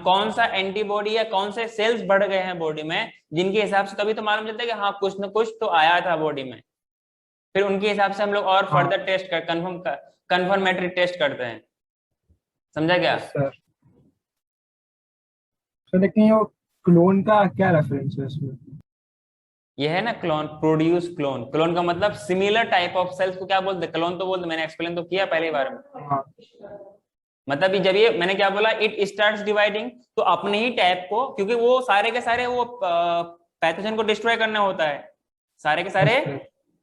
कौन सा एंटीबॉडी या कौन से सेल्स बढ़ गए हैं बॉडी में, जिनके हिसाब से तभी तो मालूम चलता है कि हाँ कुछ न कुछ तो आया था बॉडी में। फिर उनके हिसाब से हम लोग और फर्दर टेस्ट कर कंफर्मेटरी टेस्ट करते हैं। समझा क्या? सर लेकिन ये क्लोन का क्या रेफरेंस है इसमें? ये है ना क्लोन, प्रोड्यूस क्लोन। क्लोन का मतलब सिमिलर टाइप ऑफ सेल्स को क्या बोलते हैं? क्लोन तो बोलते, मैंने एक्सप्लेन तो किया पहली बार में। हाँ। मतलब जब ये मैंने क्या बोला, इट स्टार्ट्स डिवाइडिंग, तो अपने ही टाइप को, क्योंकि वो सारे के सारे वो पैथोजन को डिस्ट्रॉय करना होता है, सारे के सारे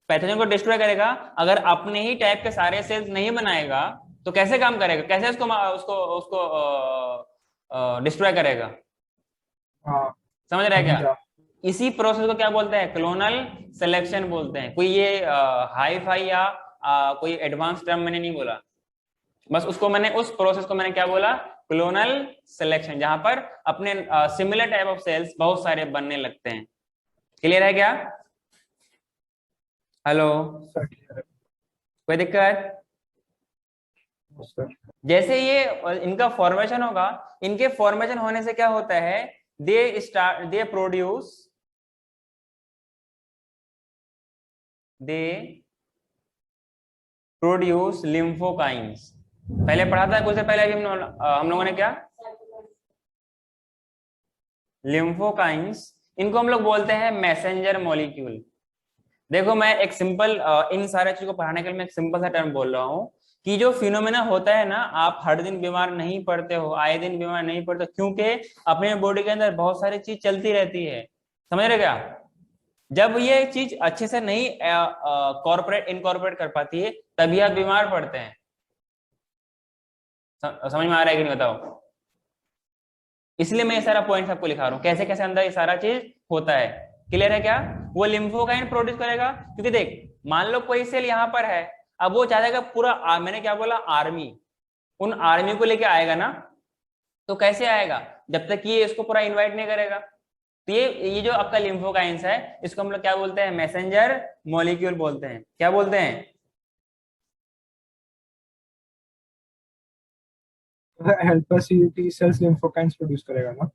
पैथोजन को डिस्ट्रॉय करेगा। अगर अपने ही टाइप के सारे सेल्स नहीं बनाएगा तो कैसे काम करेगा? कैसे उसको डिस्ट्रॉय करेगा? हाँ। समझ रहे हैं क्या? इसी प्रोसेस को क्या बोलते हैं? क्लोनल सिलेक्शन बोलते हैं। कोई ये हाई फाई या कोई एडवांस टर्म मैंने नहीं बोला, बस उसको मैंने, उस प्रोसेस को मैंने क्या बोला? क्लोनल सिलेक्शन, जहां पर अपने सिमिलर टाइप ऑफ सेल्स बहुत सारे बनने लगते हैं। क्लियर है क्या? हेलो, कोई दिक्कत? जैसे ये इनका फॉर्मेशन होगा, इनके फॉर्मेशन होने से क्या होता है? They produce lymphokines. पहले पढ़ा था कुछ देर पहले, अभी हम लोगों ने क्या? लिम्फोकाइंस, इनको हम लोग बोलते हैं मैसेंजर मॉलिक्यूल। देखो मैं एक सिंपल, इन सारे चीजों को पढ़ाने के लिए मैं एक सिंपल सा टर्म बोल रहा हूँ कि जो फिनोमेना होता है ना, आप हर दिन बीमार नहीं पड़ते हो, आए दिन बीमार नहीं पड़ते, क्योंकि अपने बॉडी के अंदर बहुत सारी चीज चलती रहती है। समझ रहे क्या? जब ये चीज अच्छे से नहीं इनकॉर्पोरेट कर पाती है, तभी आप बीमार पड़ते हैं। समझ में आ रहा है कि नहीं बताओ? इसलिए मैं ये सारा पॉइंट आपको लिखा रहा हूँ, कैसे कैसे अंदर ये सारा चीज होता है। क्लियर है क्या? वो लिम्फोकाइन प्रोड्यूस करेगा, क्योंकि देख मान लो कोई सेल यहाँ पर है, अब वो चाहेगा पूरा मैंने क्या बोला, आर्मी, उन आर्मी को लेके आएगा ना, तो कैसे आएगा जब तक ये इसको पूरा इनवाइट नहीं करेगा। तो ये जो आपका लिम्फोकाइंस है, इसको हम लोग क्या बोलते हैं, मैसेंजर मॉलिक्यूल बोलते हैं। क्या बोलते हैं? हेल्पर टी सेल्स लिम्फोकाइन्स प्रोड्यूस करेगा ना।